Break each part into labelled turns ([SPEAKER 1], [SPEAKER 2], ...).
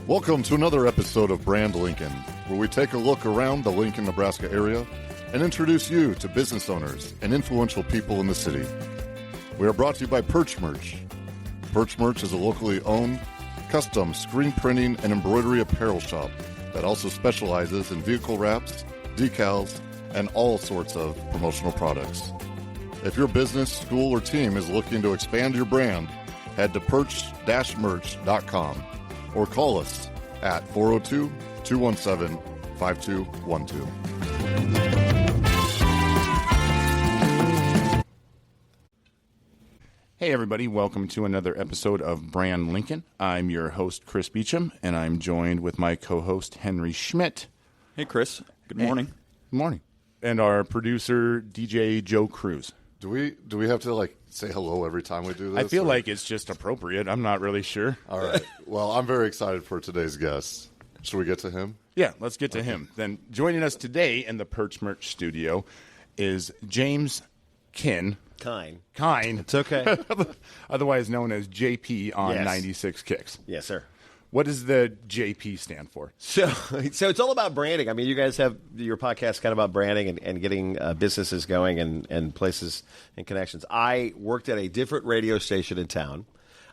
[SPEAKER 1] Welcome to another episode of Brand Lincoln, where we take a look around the Lincoln, Nebraska area and introduce you to business owners and influential people in the city. We are brought to you by Perch Merch. Perch Merch is a locally owned, custom screen printing and embroidery apparel shop that also specializes in vehicle wraps, decals, and all sorts of promotional products. If your business, school, or team is looking to expand your brand, head to perch-merch.com or call us at 402-217-5212.
[SPEAKER 2] Hey everybody, welcome to another episode of Brand Lincoln. I'm your host, Chris Beecham, and I'm joined with my co-host, Henry Schmidt.
[SPEAKER 3] Hey Chris, good morning.
[SPEAKER 2] Good morning. And our producer, DJ Joe Cruz.
[SPEAKER 1] Do we have to say hello every time we do this?
[SPEAKER 2] I feel like it's just appropriate. I'm not really sure.
[SPEAKER 1] All right. Well, I'm very excited for today's guest. Should we get to him?
[SPEAKER 2] Yeah, let's get to him. Then joining us today in the Perch Merch studio is James Kyhn.
[SPEAKER 4] Kyhn.
[SPEAKER 2] It's
[SPEAKER 4] okay.
[SPEAKER 2] Otherwise known as JP on
[SPEAKER 4] Yes.
[SPEAKER 2] 96 Kicks.
[SPEAKER 4] Yes, sir.
[SPEAKER 2] What does the JP stand for?
[SPEAKER 4] So it's all about branding. I mean, you guys have your podcast kind of about branding and getting businesses going and places and connections. I worked at a different radio station in town,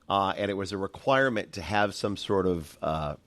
[SPEAKER 4] and it was a requirement to have some sort of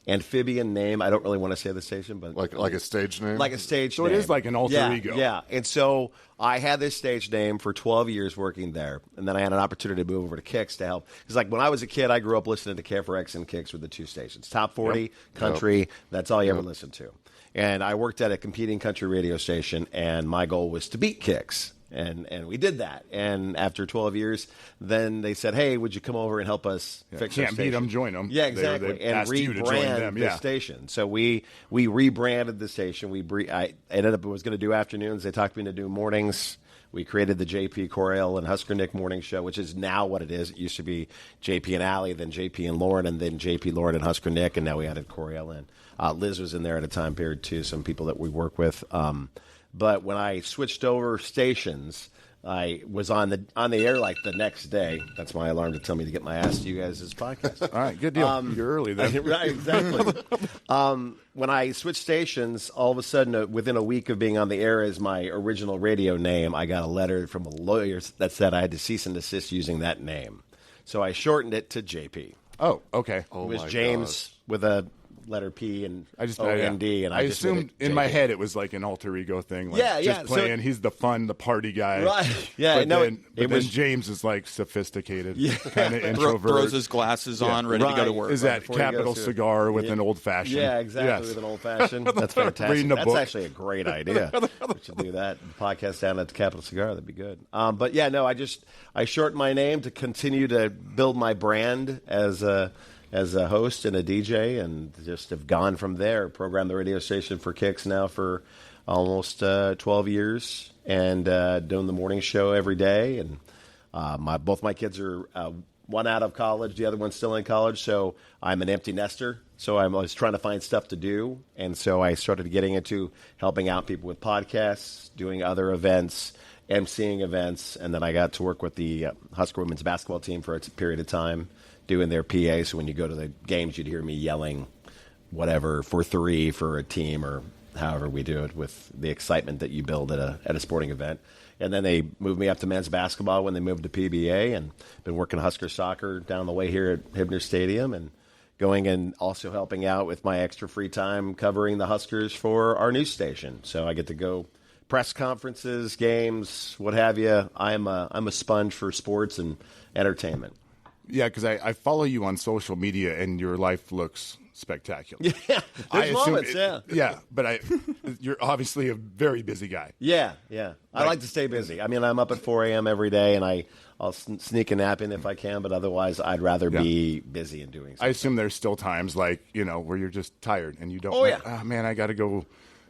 [SPEAKER 4] amphibian name. I don't really want to say the station, but
[SPEAKER 1] like a stage name?
[SPEAKER 4] Like a stage
[SPEAKER 2] So
[SPEAKER 4] name.
[SPEAKER 2] it is like an alter ego.
[SPEAKER 4] Yeah. And so I had this stage name for 12 years working there. And then I had an opportunity to move over to Kicks to help. Because when I was a kid, I grew up listening to KFRX and Kicks with the two stations. Top 40, country, that's all you ever listened to. And I worked at a competing country radio station, and my goal was to beat Kicks. And we did that. And after 12 years, then they said, hey, would you come over and help us fix our
[SPEAKER 2] Can't
[SPEAKER 4] station?
[SPEAKER 2] beat them, join them.
[SPEAKER 4] Yeah, exactly.
[SPEAKER 2] They
[SPEAKER 4] and
[SPEAKER 2] asked you to join
[SPEAKER 4] rebrand
[SPEAKER 2] them.
[SPEAKER 4] the
[SPEAKER 2] Yeah.
[SPEAKER 4] station. So we rebranded the station. I ended up was going to do afternoons. They talked me into doing mornings. We created the JP Coryelle and Husker Nick morning show, which is now what it is. It used to be JP and Allie, then JP and Lauren, and then JP, Lauren, and Husker Nick, and now we added Coryelle in. Liz was in there at a time period, too, some people that we work with. But when I switched over stations, I was on the air the next day. That's my alarm to tell me to get my ass to you guys' podcast.
[SPEAKER 2] All right, good deal. You're early then.
[SPEAKER 4] Right, exactly. When I switched stations, all of a sudden, within a week of being on the air as my original radio name, I got a letter from a lawyer that said I had to cease and desist using that name. So I shortened it to JP.
[SPEAKER 2] Oh, okay.
[SPEAKER 4] It was James with a letter P and O-N-D. And
[SPEAKER 2] I assumed in my head it was like an alter ego thing. Just playing.
[SPEAKER 4] So,
[SPEAKER 2] he's the party guy.
[SPEAKER 4] Right. Yeah.
[SPEAKER 2] But then James is sophisticated, kind of introvert.
[SPEAKER 3] Throws his glasses on, ready to go to work.
[SPEAKER 2] Is that Capital Cigar with an old fashioned?
[SPEAKER 4] Yeah, exactly. With an old fashioned. That's fantastic.
[SPEAKER 2] Reading a
[SPEAKER 4] That's
[SPEAKER 2] book.
[SPEAKER 4] Actually a great idea. We should do that. Podcast down at the Capital Cigar. That'd be good. But yeah, no, I shortened my name to continue to build my brand as a host and a DJ, and just have gone from there. Programmed the radio station for Kicks now for almost 12 years, and doing the morning show every day. And both my kids are one out of college, the other one's still in college, so I'm an empty nester. So I was trying to find stuff to do, and so I started getting into helping out people with podcasts, doing other events, emceeing events, and then I got to work with the Husker women's basketball team for a period of time, doing their PA. So when you go to the games, you'd hear me yelling whatever for three for a team, or however we do it, with the excitement that you build at a sporting event. And then they moved me up to men's basketball when they moved to PBA, and been working Husker soccer down the way here at Hibner Stadium, and going and also helping out with my extra free time covering the Huskers for our news station. So I get to go press conferences, games, what have you. I'm a sponge for sports and entertainment.
[SPEAKER 2] Yeah, because I follow you on social media, and your life looks spectacular.
[SPEAKER 4] Yeah, there's moments,
[SPEAKER 2] Yeah, but you're obviously a very busy guy.
[SPEAKER 4] Yeah. I like to stay busy. I mean, I'm up at 4 a.m. every day, and I'll sneak a nap in if I can, but otherwise I'd rather be busy and doing something.
[SPEAKER 2] I assume there's still times where you're just tired, and you don't man, I got to go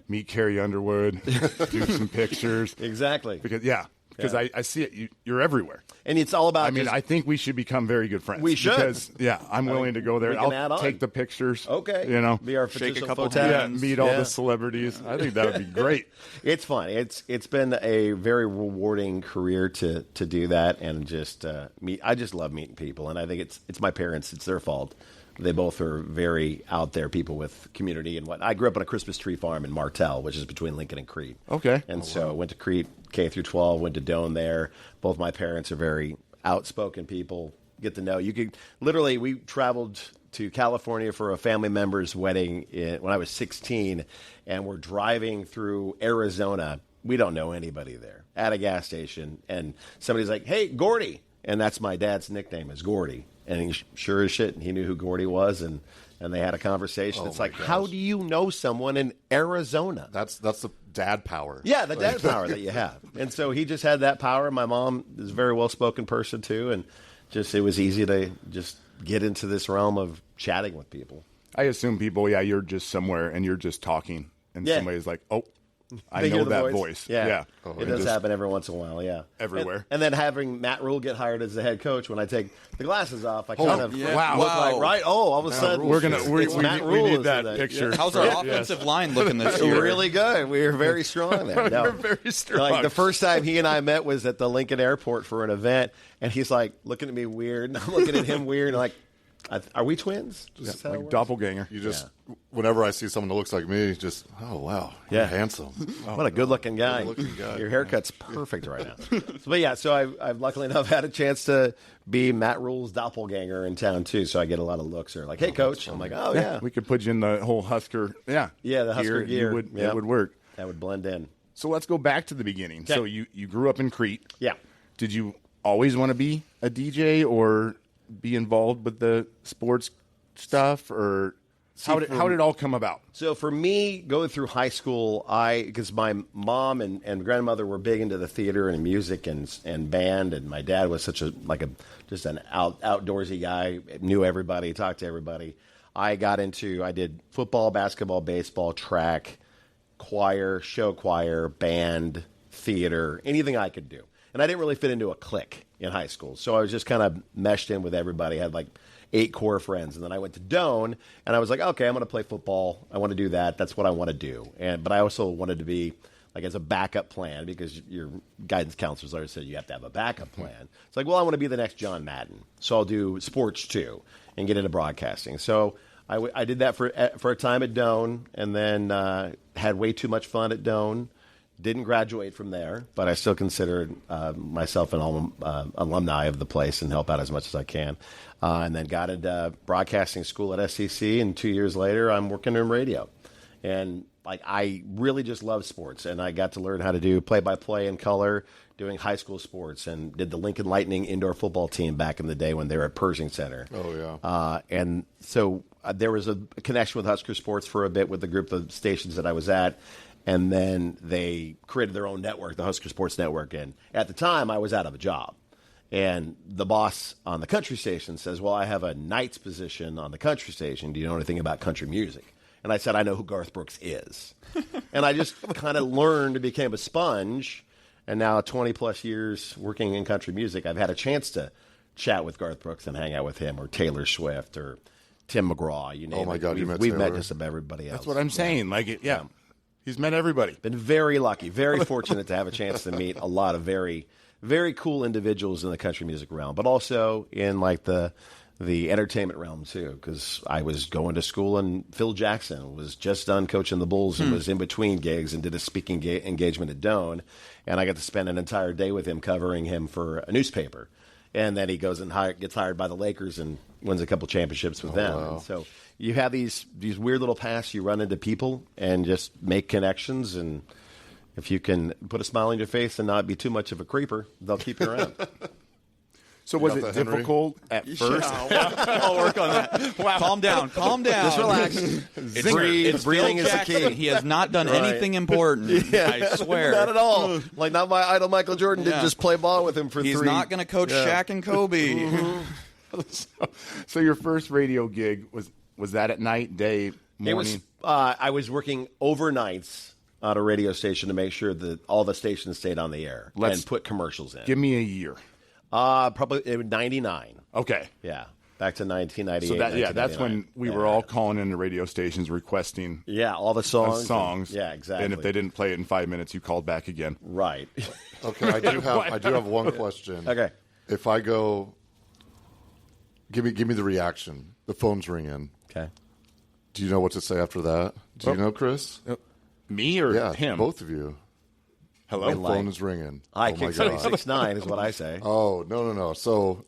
[SPEAKER 2] meet Carrie Underwood, do some pictures.
[SPEAKER 4] Exactly.
[SPEAKER 2] Because I see it. You're everywhere.
[SPEAKER 4] And it's all about
[SPEAKER 2] I think we should become very good friends.
[SPEAKER 4] We should.
[SPEAKER 2] Because, I'm willing to go there. I'll take the pictures.
[SPEAKER 4] Okay.
[SPEAKER 2] Be
[SPEAKER 4] our
[SPEAKER 3] shake a couple
[SPEAKER 4] photo.
[SPEAKER 3] hands.
[SPEAKER 2] Meet all the celebrities. I think that would be great.
[SPEAKER 4] It's fun. It's been a very rewarding career to do that, and just meet. I just love meeting people, and I think it's my parents. It's their fault. They both are very out there people with community and what. I grew up on a Christmas tree farm in Martell, which is between Lincoln and Crete.
[SPEAKER 2] Okay.
[SPEAKER 4] And so went to Crete K through 12, went to Doane there. Both my parents are very outspoken people. Get to know. You could literally, we traveled to California for a family member's wedding when I was 16, and we're driving through Arizona. We don't know anybody there at a gas station, and somebody's like, "Hey, Gordy," and that's my dad's nickname is Gordy. And he sure as shit, he knew who Gordy was, and they had a conversation. It's like, how do you know someone in Arizona?
[SPEAKER 1] That's the dad power.
[SPEAKER 4] Yeah, the dad power that you have. And so he just had that power. My mom is a very well-spoken person, too, and just it was easy to just get into this realm of chatting with people.
[SPEAKER 2] I assume people, you're just somewhere and you're just talking, and somebody's like, oh, I know that voice.
[SPEAKER 4] Yeah.
[SPEAKER 2] Oh,
[SPEAKER 4] it does happen every once in a while, yeah.
[SPEAKER 2] Everywhere.
[SPEAKER 4] And then having Matt Rule get hired as the head coach, when I take the glasses off, I kind of look
[SPEAKER 3] Wow.
[SPEAKER 4] like, right? Oh, all of a sudden,
[SPEAKER 2] we
[SPEAKER 4] It's
[SPEAKER 2] need that picture.
[SPEAKER 3] How's our offensive line looking this year?
[SPEAKER 4] Really good. We were very strong there. No.
[SPEAKER 2] We're very strong.
[SPEAKER 4] Like the first time he and I met was at the Lincoln Airport for an event, and he's like looking at me weird, and I'm looking at him weird, and like, are we twins?
[SPEAKER 2] Just like doppelganger.
[SPEAKER 1] You just, whenever I see someone that looks like me, just, oh, wow, you're handsome.
[SPEAKER 4] What a good-looking guy.
[SPEAKER 1] Good-looking guy.
[SPEAKER 4] Your haircut's perfect right now. So I've luckily enough had a chance to be Matt Rule's doppelganger in town, too, so I get a lot of looks. They're like, hey, Coach. I'm like, oh, yeah.
[SPEAKER 2] We could put you in the whole Husker,
[SPEAKER 4] the Husker gear.
[SPEAKER 2] It would work.
[SPEAKER 4] That would blend in.
[SPEAKER 2] So let's go back to the beginning.
[SPEAKER 4] Okay.
[SPEAKER 2] So you grew up in Crete.
[SPEAKER 4] Yeah.
[SPEAKER 2] Did you always want to be a DJ or be involved with the sports stuff, or how did it all come about?
[SPEAKER 4] So for me, going through high school, because my mom and grandmother were big into the theater and music and band, and my dad was such just an outdoorsy guy, knew everybody, talked to everybody. I did football, basketball, baseball, track, choir, show choir, band, theater, anything I could do. And I didn't really fit into a clique in high school. So I was just kind of meshed in with everybody. I had like 8 core friends. And then I went to Doane, and I was like, okay, I'm going to play football. I want to do that. That's what I want to do. But I also wanted to be like as a backup plan, because your guidance counselors always said you have to have a backup plan. It's like, well, I want to be the next John Madden. So I'll do sports too and get into broadcasting. So I did that for a time at Doane, and then had way too much fun at Doane. Didn't graduate from there, but I still considered myself an alumni of the place and help out as much as I can. And then got into broadcasting school at SCC, and 2 years later, I'm working in radio. And like I really just love sports, and I got to learn how to do play-by-play in color, doing high school sports, and did the Lincoln Lightning indoor football team back in the day when they were at Pershing Center.
[SPEAKER 1] Oh, yeah.
[SPEAKER 4] And so there was a connection with Husker Sports for a bit with the group of stations that I was at. And then they created their own network, the Husker Sports Network. And at the time, I was out of a job. And the boss on the country station says, well, I have a night's position on the country station. Do you know anything about country music? And I said, I know who Garth Brooks is. And I just kind of learned and became a sponge. And now 20-plus years working in country music, I've had a chance to chat with Garth Brooks and hang out with him, or Taylor Swift, or Tim McGraw. You name it.
[SPEAKER 1] Oh, my God,
[SPEAKER 4] We've met just about everybody else.
[SPEAKER 2] That's what I'm saying. He's met everybody.
[SPEAKER 4] Been very lucky, very fortunate to have a chance to meet a lot of very, very cool individuals in the country music realm, but also in like the entertainment realm too. Because I was going to school, and Phil Jackson was just done coaching the Bulls and was in between gigs and did a speaking engagement at Doane, and I got to spend an entire day with him covering him for a newspaper. And then he goes and gets hired by the Lakers and wins a couple championships with them.
[SPEAKER 1] Wow.
[SPEAKER 4] And so you have these weird little paths. You run into people and just make connections. And if you can put a smile on your face and not be too much of a creeper, they'll keep you around.
[SPEAKER 2] So was it difficult at first?
[SPEAKER 3] I'll work on that. Wow. Calm down.
[SPEAKER 4] Just relax. Breathing is the key.
[SPEAKER 3] He has not done anything important. Yeah. I swear.
[SPEAKER 4] Not at all. Like, not my idol Michael Jordan didn't just play ball with him for
[SPEAKER 3] He's
[SPEAKER 4] 3.
[SPEAKER 3] not going to coach Shaq and Kobe.
[SPEAKER 4] Mm-hmm.
[SPEAKER 2] So your first radio gig, was that at night, day, morning?
[SPEAKER 4] I was working overnights at a radio station to make sure that all the stations stayed on the air and put commercials in.
[SPEAKER 2] Give me a year.
[SPEAKER 4] Probably 99.
[SPEAKER 2] Okay.
[SPEAKER 4] Yeah. Back to 1998.
[SPEAKER 2] So that's when we were all calling into radio stations requesting
[SPEAKER 4] all the songs.
[SPEAKER 2] Yeah,
[SPEAKER 4] exactly.
[SPEAKER 2] And if they didn't play it in 5 minutes, you called back again.
[SPEAKER 4] Right.
[SPEAKER 1] Okay, I do have one question.
[SPEAKER 4] Okay.
[SPEAKER 1] If I go Give me the reaction. The phone's ringing.
[SPEAKER 4] Okay.
[SPEAKER 1] Do you know what to say after that? Do you know, Chris?
[SPEAKER 2] Me or
[SPEAKER 1] Yeah,
[SPEAKER 2] him?
[SPEAKER 1] both of you.
[SPEAKER 2] Hello?
[SPEAKER 1] The phone is ringing.
[SPEAKER 4] I
[SPEAKER 1] oh,
[SPEAKER 4] kick 6'9" is what I say.
[SPEAKER 1] Oh, no. So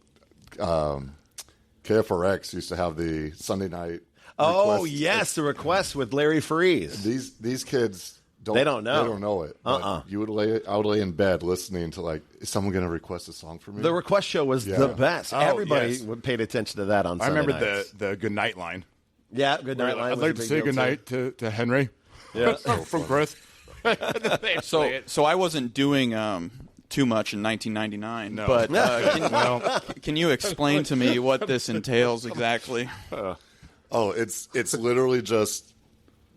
[SPEAKER 1] KFRX used to have the Sunday night
[SPEAKER 4] Oh,
[SPEAKER 1] request.
[SPEAKER 4] yes, the request with Larry Freeze.
[SPEAKER 1] These kids don't.
[SPEAKER 4] They don't know.
[SPEAKER 1] They don't know it. But I would lay in bed listening to is someone going to request a song for me?
[SPEAKER 4] The request show was the best.
[SPEAKER 2] Oh,
[SPEAKER 4] Everybody
[SPEAKER 2] yes.
[SPEAKER 4] paid attention to that on Sunday
[SPEAKER 2] I remember
[SPEAKER 4] nights.
[SPEAKER 2] the good night line.
[SPEAKER 4] Yeah, good night line.
[SPEAKER 2] I'd like to say good night to Henry.
[SPEAKER 4] Yeah.
[SPEAKER 2] From Chris.
[SPEAKER 3] So I wasn't doing too much in 1999.
[SPEAKER 2] No.
[SPEAKER 3] But can you explain to me what this entails exactly?
[SPEAKER 1] Oh, it's literally just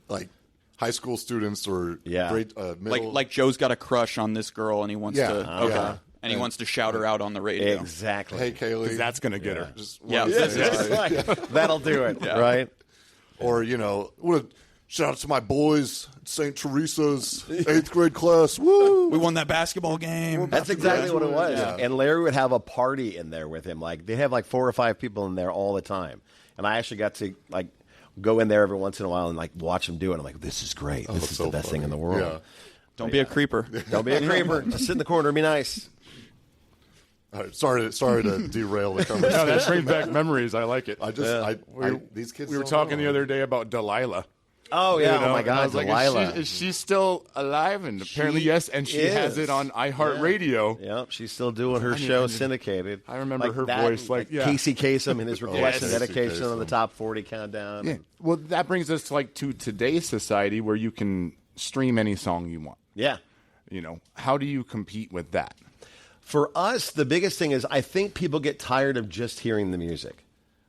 [SPEAKER 1] like high school students or grade middle.
[SPEAKER 3] Like Joe's got a crush on this girl and he wants to
[SPEAKER 1] yeah.
[SPEAKER 3] and he wants to shout her out on the radio.
[SPEAKER 4] Exactly.
[SPEAKER 1] Hey, Kaylee.
[SPEAKER 2] 'Cause that's going to get her.
[SPEAKER 1] Just
[SPEAKER 4] That'll do it, right?
[SPEAKER 1] Or, shout out to my boys at St. Teresa's 8th grade class. Woo!
[SPEAKER 3] We won that basketball game.
[SPEAKER 4] That's exactly what it was.
[SPEAKER 1] Yeah.
[SPEAKER 4] And Larry would have a party in there with him. They have 4 or 5 people in there all the time. And I actually got to go in there every once in a while and watch him do it. I'm like, this is great. This is
[SPEAKER 1] so
[SPEAKER 4] the best
[SPEAKER 1] funny.
[SPEAKER 4] thing in the world.
[SPEAKER 1] Yeah.
[SPEAKER 3] Don't be a creeper.
[SPEAKER 4] Don't be a creeper. Just sit in the corner and be nice.
[SPEAKER 1] All right, sorry to derail the conversation.
[SPEAKER 2] No, that brings back memories. I like it.
[SPEAKER 1] These kids.
[SPEAKER 2] We were
[SPEAKER 1] don't
[SPEAKER 2] talking
[SPEAKER 1] know.
[SPEAKER 2] the other day about Delilah.
[SPEAKER 4] Oh, yeah. Oh, my
[SPEAKER 2] And I
[SPEAKER 4] God.
[SPEAKER 2] was like,
[SPEAKER 4] Delilah.
[SPEAKER 2] is she still alive? And apparently, yes. And she has it on iHeartRadio.
[SPEAKER 4] Yep, she's still doing her show syndicated.
[SPEAKER 2] I remember her
[SPEAKER 4] that,
[SPEAKER 2] voice,
[SPEAKER 4] Casey Kasem and his request and
[SPEAKER 1] Casey
[SPEAKER 4] dedication
[SPEAKER 1] Kasem.
[SPEAKER 4] on the top 40 countdown.
[SPEAKER 2] Yeah. Well, that brings us to today's society where you can stream any song you want.
[SPEAKER 4] Yeah.
[SPEAKER 2] How do you compete with that?
[SPEAKER 4] For us, the biggest thing is I think people get tired of just hearing the music.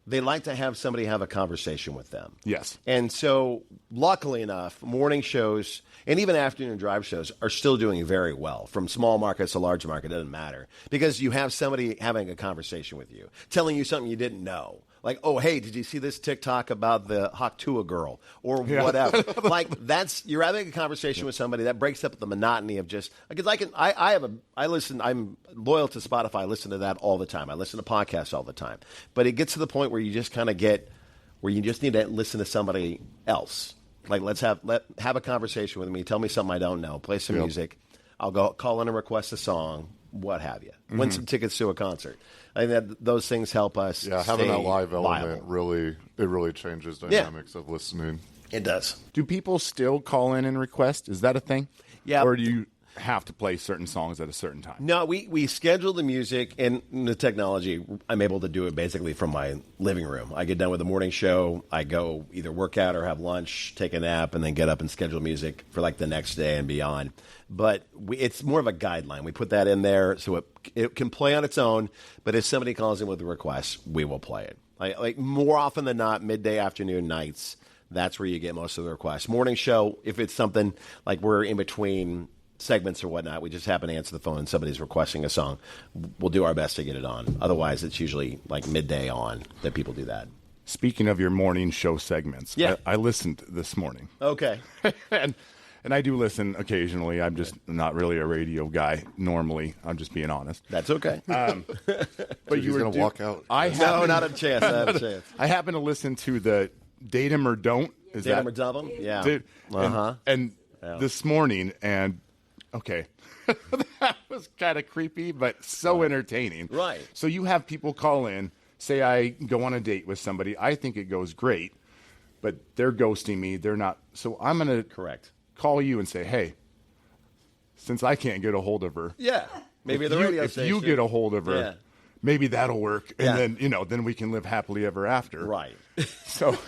[SPEAKER 4] They like to have somebody have a conversation with them.
[SPEAKER 2] Yes.
[SPEAKER 4] And so, luckily enough, morning shows and even afternoon drive shows are still doing very well. From small markets to large market, it doesn't matter. Because you have somebody having a conversation with you, telling you something you didn't know. Like, oh, hey, did you see this TikTok about the Haktua girl or whatever? You're having a conversation with somebody that breaks up the monotony of just because I'm loyal to Spotify. I listen to that all the time. I listen to podcasts all the time. But it gets to the point where you just kind of where you just need to listen to somebody else. Let's have a conversation with me. Tell me something I don't know. Play some music. I'll go call in and request a song. What have you? Win some tickets to a concert. I think that those things help us.
[SPEAKER 1] Yeah, having that live element
[SPEAKER 4] viable.
[SPEAKER 1] really changes dynamics of listening.
[SPEAKER 4] It does.
[SPEAKER 2] Do people still call in and request? Is that a thing?
[SPEAKER 4] Yeah.
[SPEAKER 2] Or do you have to play certain songs at a certain time?
[SPEAKER 4] No, we schedule the music and the technology. I'm able to do it basically from my living room. I get done with the morning show. I go either work out or have lunch, take a nap, and then get up and schedule music for the next day and beyond. But it's more of a guideline. We put that in there so it can play on its own. But if somebody calls in with a request, we will play it. More often than not, midday, afternoon, nights. That's where you get most of the requests. Morning show, if it's something like we're in between segments or whatnot, we just happen to answer the phone and somebody's requesting a song, we'll do our best to get it on. Otherwise, it's usually midday on that people do that.
[SPEAKER 2] Speaking of your morning show segments, I listened this morning.
[SPEAKER 4] Okay.
[SPEAKER 2] And I do listen occasionally. I'm just not really a radio guy normally. I'm just being honest.
[SPEAKER 4] That's okay.
[SPEAKER 2] But
[SPEAKER 1] you were going to walk out.
[SPEAKER 4] No, not a chance. Not a chance.
[SPEAKER 2] I happen to listen to the Date 'em or Don't.
[SPEAKER 4] Date 'em or Dump 'em? Yeah.
[SPEAKER 2] And this morning, okay. That was kind of creepy, but so entertaining.
[SPEAKER 4] Right.
[SPEAKER 2] So you have people call in, say I go on a date with somebody. I think it goes great, but they're ghosting me. They're not. So I'm going to call you and say, hey, since I can't get a hold of her.
[SPEAKER 4] Yeah. Maybe the radio station.
[SPEAKER 2] If you get a hold of her, maybe that'll work. And then, then we can live happily ever after.
[SPEAKER 4] Right.
[SPEAKER 2] So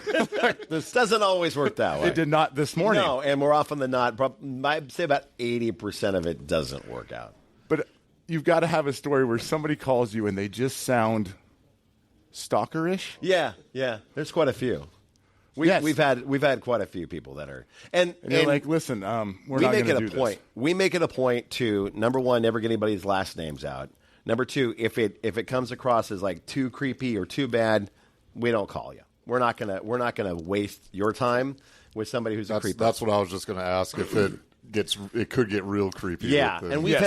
[SPEAKER 4] this doesn't always work that way.
[SPEAKER 2] It did not this morning.
[SPEAKER 4] No, and more often than not, I'd say about 80% of it doesn't work out.
[SPEAKER 2] But you've got to have a story where somebody calls you and they just sound stalkerish.
[SPEAKER 4] Yeah. There's quite a few. We've had quite a few people that are and
[SPEAKER 2] you're like, listen, we're not going to do this.
[SPEAKER 4] We make it a point to, number one, never get anybody's last names out. Number two, if it comes across as too creepy or too bad, we don't call you. We're not gonna waste your time with somebody who's a creeper.
[SPEAKER 1] That's what I was just going to ask. If it it could get real creepy.
[SPEAKER 4] Yeah,
[SPEAKER 1] with
[SPEAKER 4] and we've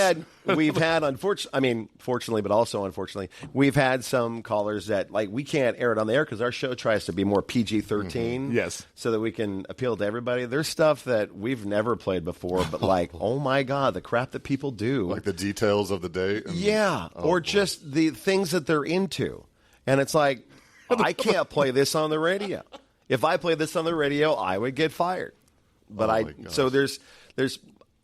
[SPEAKER 4] had fortunately, but also unfortunately, we've had some callers that like we can't air it on the air because our show tries to be more PG-13.
[SPEAKER 2] Yes,
[SPEAKER 4] so that we can appeal to everybody. There's stuff that we've never played before, but like, oh my god, the crap that people do,
[SPEAKER 1] like the details of the day.
[SPEAKER 4] Or just the things that they're into, and it's like, I can't play this on the radio. If I played this on the radio, I would get fired. But so there's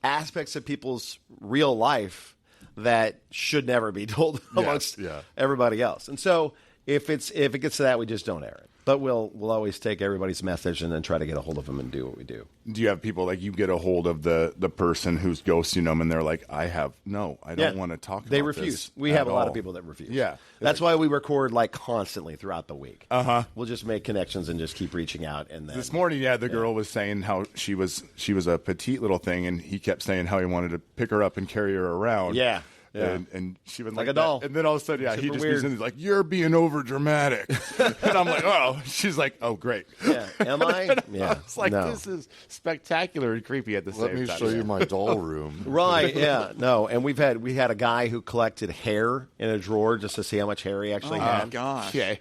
[SPEAKER 4] aspects of people's real life that should never be told amongst everybody else. And so if it gets to that, we just don't air it. But we'll always take everybody's message and then try to get a hold of them and do what we do.
[SPEAKER 2] Do you have people like you get a hold of the person who's ghosting them and they're like, I don't want to talk about this.
[SPEAKER 4] They refuse. We have a lot of people that refuse.
[SPEAKER 2] Yeah.
[SPEAKER 4] That's why we record like constantly throughout the week.
[SPEAKER 2] Uh-huh.
[SPEAKER 4] We'll just make connections and just keep reaching out. And then,
[SPEAKER 2] this morning, the girl was saying how she was a petite little thing, and he kept saying how he wanted to pick her up and carry her around.
[SPEAKER 4] Yeah.
[SPEAKER 2] And she was
[SPEAKER 4] like a doll.
[SPEAKER 2] And then all of a sudden, he just
[SPEAKER 4] weird.
[SPEAKER 2] comes in, he's like, you're being over dramatic. And I'm like, oh. She's like, oh, great.
[SPEAKER 4] Yeah. Am I? Yeah.
[SPEAKER 2] It's like, this is spectacular and creepy at the same time.
[SPEAKER 1] Let me show you my doll room.
[SPEAKER 4] Right, yeah. No, and we had a guy who collected hair in a drawer just to see how much hair he actually had.
[SPEAKER 3] Oh, gosh.
[SPEAKER 2] Okay.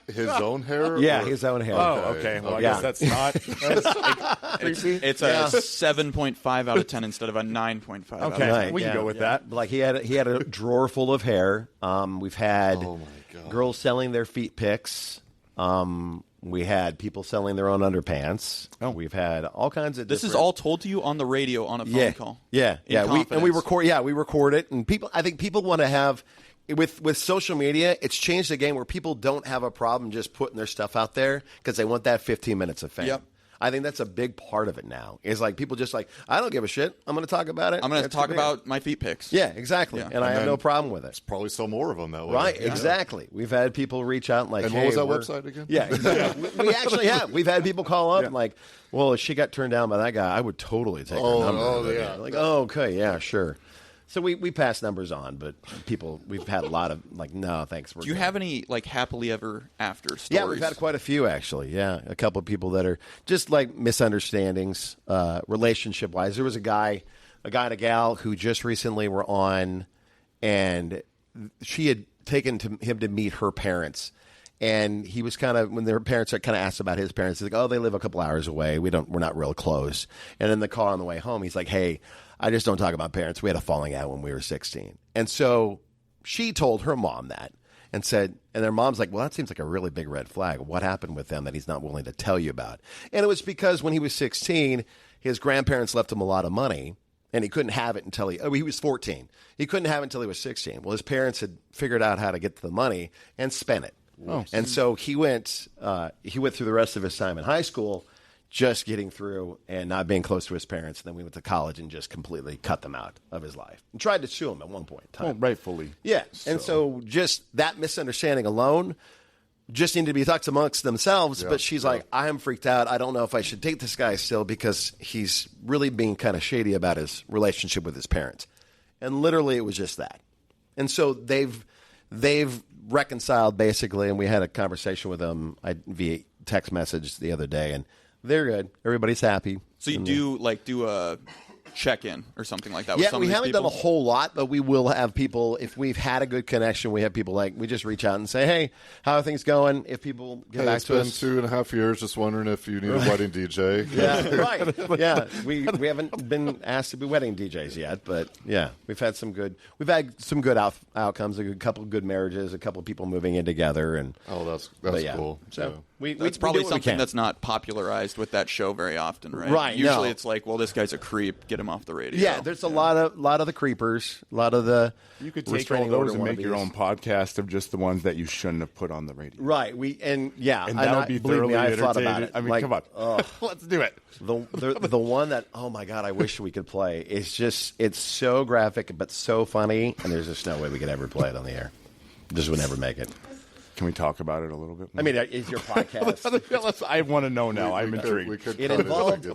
[SPEAKER 1] His own hair?
[SPEAKER 4] Yeah, his own hair.
[SPEAKER 2] Oh, okay. Well, I guess that's not creepy.
[SPEAKER 3] It's a 7.5 out of 10 instead of a 9.5 out of 10.
[SPEAKER 4] Right,
[SPEAKER 2] we can go with that.
[SPEAKER 4] Like he had a drawer full of hair. We've had girls selling their feet pics. We had people selling their own underpants.
[SPEAKER 2] Oh.
[SPEAKER 4] We've had all kinds of.
[SPEAKER 3] This is all told to you on the radio on a phone call.
[SPEAKER 4] Yeah. We record. Yeah, we record it, and I think people want to have. With social media, it's changed the game where people don't have a problem just putting their stuff out there because they want that 15 minutes of fame.
[SPEAKER 3] Yep.
[SPEAKER 4] I think that's a big part of it now. Is like people just like, I don't give a shit. I'm going to talk about it.
[SPEAKER 3] I'm going to talk about my feet pics.
[SPEAKER 4] Yeah, exactly.
[SPEAKER 3] Yeah.
[SPEAKER 4] And I have no problem with it.
[SPEAKER 1] Probably sell more of them that way.
[SPEAKER 4] Right, exactly. We've had people reach out and like,
[SPEAKER 1] and
[SPEAKER 4] hey,
[SPEAKER 1] what was that website again?
[SPEAKER 4] Yeah, exactly. we actually have. We've had people call up and like, well, if she got turned down by that guy, I would totally take her number.
[SPEAKER 1] Oh, yeah.
[SPEAKER 4] Like, oh, okay, yeah, sure. So we pass numbers on, but we've had a lot of like, no, thanks.
[SPEAKER 3] Do you have any like happily ever after stories?
[SPEAKER 4] Yeah, we've had quite a few actually. Yeah, a couple of people that are just like misunderstandings, relationship wise. There was a guy and a gal who just recently were on, and she had taken him to meet her parents. And he was kind of, when their parents kind of asked about his parents, he's like, oh, they live a couple hours away. We're not real close. And in the car on the way home, he's like, hey, I just don't talk about parents. We had a falling out when we were 16. And so she told her mom that and said, and their mom's like, well, that seems like a really big red flag. What happened with them that he's not willing to tell you about? And it was because when he was 16, his grandparents left him a lot of money. And he couldn't have it until he was 14. He couldn't have it until he was 16. Well, his parents had figured out how to get the money and spent it. Oh. And so he went through the rest of his time in high school just getting through and not being close to his parents. And then we went to college and just completely cut them out of his life. And tried to sue him at one point in time.
[SPEAKER 2] Well, rightfully.
[SPEAKER 4] Yeah. And so just that misunderstanding alone just needed to be talked amongst themselves. But she's like, I am freaked out. I don't know if I should date this guy still because he's really being kind of shady about his relationship with his parents. And literally it was just that. And so they've reconciled basically, and we had a conversation with them via text message the other day, and they're good. Everybody's happy.
[SPEAKER 3] So you do a check-in or something like that with some of
[SPEAKER 4] we
[SPEAKER 3] these
[SPEAKER 4] haven't
[SPEAKER 3] people?
[SPEAKER 4] done a whole lot, but we will have people, if we've had a good connection, we have people like, we just reach out and say, hey, how are things going? If people get back to us.
[SPEAKER 1] It's been 2.5 years, just wondering if you need a wedding DJ.
[SPEAKER 4] Yeah, right. Yeah, we haven't been asked to be wedding DJs yet, but yeah, we've had some good outcomes, a couple of good marriages, a couple of people moving in together. And
[SPEAKER 1] that's cool.
[SPEAKER 4] So
[SPEAKER 3] that's probably something that's not popularized with that show very often, right?
[SPEAKER 4] Right.
[SPEAKER 3] Usually it's like, well, this guy's a creep, get him off the radio.
[SPEAKER 4] Yeah, there's a lot of the creepers, a lot of the.
[SPEAKER 2] You could take all those and make your own podcast of just the ones that you shouldn't have put on the radio.
[SPEAKER 4] Right.
[SPEAKER 2] And that would be thoroughly
[SPEAKER 4] I've thought about
[SPEAKER 2] entertaining.
[SPEAKER 4] it.
[SPEAKER 2] I mean, come on, let's do it.
[SPEAKER 4] The one that, oh my God, I wish we could play. It's so graphic but so funny, and there's just no way we could ever play it on the air. Just would never make it.
[SPEAKER 2] Can we talk about it a little bit more?
[SPEAKER 4] I mean, it's your podcast.
[SPEAKER 2] I want to know now. I'm intrigued.
[SPEAKER 4] It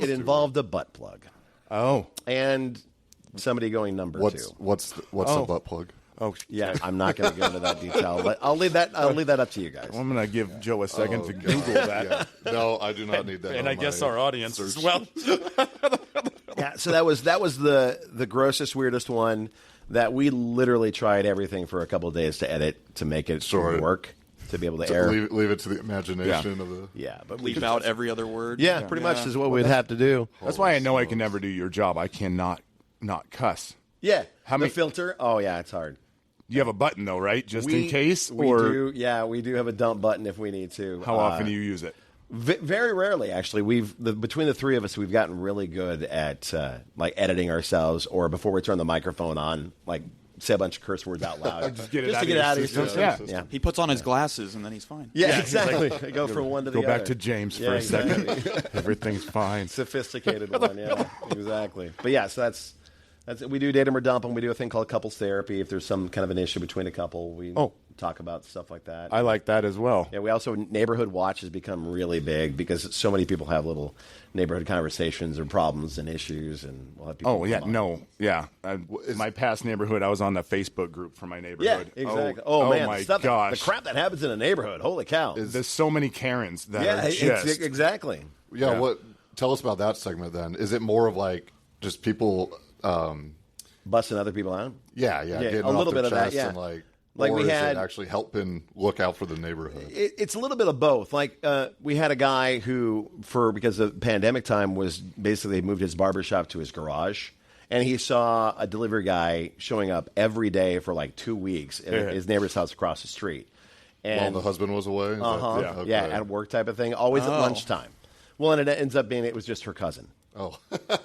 [SPEAKER 4] involved a butt plug.
[SPEAKER 2] Oh.
[SPEAKER 4] And somebody going number two.
[SPEAKER 1] What's the butt plug?
[SPEAKER 2] Oh,
[SPEAKER 4] yeah. I'm not going to go into that detail, but I'll leave that up to you guys.
[SPEAKER 2] I'm going to give Joe a second to Google that.
[SPEAKER 1] Yeah. No, I do not need that.
[SPEAKER 5] And I guess our audience as well.
[SPEAKER 4] Yeah, Yeah, so that was the grossest, weirdest one that we literally tried everything for a couple of days to edit to make it work. To be able to air.
[SPEAKER 1] Leave it to the imagination of the...
[SPEAKER 4] Yeah, but
[SPEAKER 3] leave out every other word.
[SPEAKER 4] Yeah, pretty much is what we'd have to do.
[SPEAKER 2] That's why I know I can never do your job. I cannot not cuss.
[SPEAKER 4] Yeah.
[SPEAKER 2] How many
[SPEAKER 4] filter? Oh, yeah, it's hard.
[SPEAKER 2] You have a button, though, right? Just in case?
[SPEAKER 4] We do have a dump button if we need to.
[SPEAKER 2] How often do you use it?
[SPEAKER 4] Very rarely, actually. Between the three of us, we've gotten really good at like editing ourselves, or before we turn the microphone on, like say a bunch of curse words out loud.
[SPEAKER 2] Just to get
[SPEAKER 4] it out of your system.
[SPEAKER 2] Yeah.
[SPEAKER 3] He puts on his glasses and then he's fine.
[SPEAKER 4] Yeah, exactly. Go from one to the other.
[SPEAKER 2] Go back to James for a second. Everything's fine.
[SPEAKER 4] Sophisticated one, yeah. Exactly. But yeah, so that's we do date 'em or dump 'em. We do a thing called couples therapy. If there's some kind of an issue between a couple, we talk about stuff like that.
[SPEAKER 2] I like that as well.
[SPEAKER 4] Yeah, we also, neighborhood watch has become really big because so many people have little neighborhood conversations or problems and issues, and we'll have people
[SPEAKER 2] my past neighborhood, I was on the Facebook group for my neighborhood.
[SPEAKER 4] Yeah, exactly.
[SPEAKER 2] Oh
[SPEAKER 4] man,
[SPEAKER 2] my
[SPEAKER 4] the
[SPEAKER 2] gosh.
[SPEAKER 4] the crap that happens in a neighborhood. Holy cow.
[SPEAKER 2] There's so many Karens that are just...
[SPEAKER 4] exactly.
[SPEAKER 1] Yeah, tell us about that segment then. Is it more of like just people...
[SPEAKER 4] busting other people out?
[SPEAKER 1] Yeah, getting
[SPEAKER 4] a little bit of that,
[SPEAKER 1] and or
[SPEAKER 4] we had
[SPEAKER 1] actually helping look out for the neighborhood.
[SPEAKER 4] It's a little bit of both. Like we had a guy who, because of pandemic time, was basically moved his barbershop to his garage, and he saw a delivery guy showing up every day for like 2 weeks at his neighbor's house across the street. And
[SPEAKER 1] while the husband was away?
[SPEAKER 4] At work type of thing, always at lunchtime. Well, and it ends up being it was just her cousin.
[SPEAKER 1] Oh.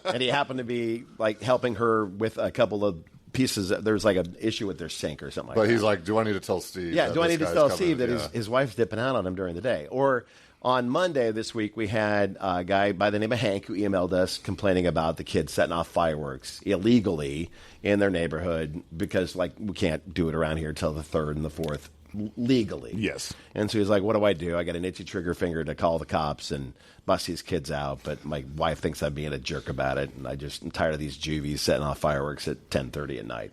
[SPEAKER 4] And he happened to be like helping her with a couple of pieces. There's like an issue with their sink or something like that.
[SPEAKER 1] But he's like, do I need to tell Steve?
[SPEAKER 4] Yeah, do I need to tell Steve that his wife's dipping out on him during the day? Or on Monday this week, we had a guy by the name of Hank who emailed us complaining about the kids setting off fireworks illegally in their neighborhood because like we can't do it around here till the 3rd and the 4th legally.
[SPEAKER 2] Yes.
[SPEAKER 4] And so he's like, what do I do? I got an itchy trigger finger to call the cops and bust these kids out, but my wife thinks I'm being a jerk about it, and I'm tired of these juvies setting off fireworks at 10:30 at night.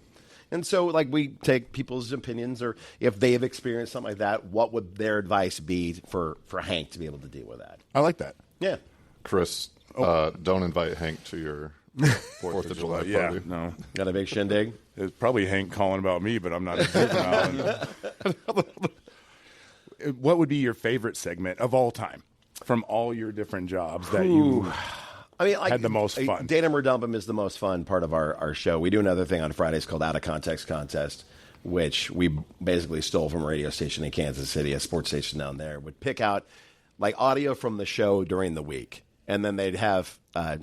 [SPEAKER 4] And so, like, we take people's opinions, or if they have experienced something like that, what would their advice be for Hank to be able to deal with that?
[SPEAKER 2] I like that.
[SPEAKER 4] Yeah.
[SPEAKER 1] Chris, don't invite Hank to your 4th of July party.
[SPEAKER 2] Yeah, no.
[SPEAKER 4] Got a big shindig?
[SPEAKER 2] It's probably Hank calling about me, but I'm not a juvenile. What would be your favorite segment of all time from all your different jobs that you had the most fun?
[SPEAKER 4] Date 'em or dump 'em is the most fun part of our show. We do another thing on Fridays called Out of Context Contest, which we basically stole from a radio station in Kansas City, a sports station down there. Would pick out like audio from the show during the week, and then they'd have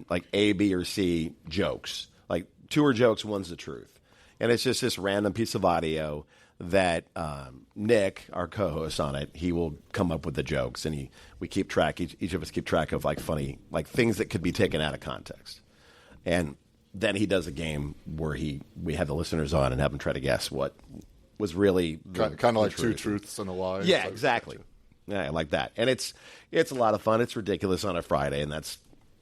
[SPEAKER 4] like A, B, or C jokes. Like 2 are jokes, 1's the truth. And it's just this random piece of audio that Nick, our co-host on it, he will come up with the jokes, and we keep track. Each of us keep track of like funny, like things that could be taken out of context. And then he does a game where we have the listeners on and have them try to guess what was really
[SPEAKER 1] kind of like truth. 2 truths and a lie.
[SPEAKER 4] Yeah, exactly. Yeah, I like that. And it's a lot of fun. It's ridiculous on a Friday, and that's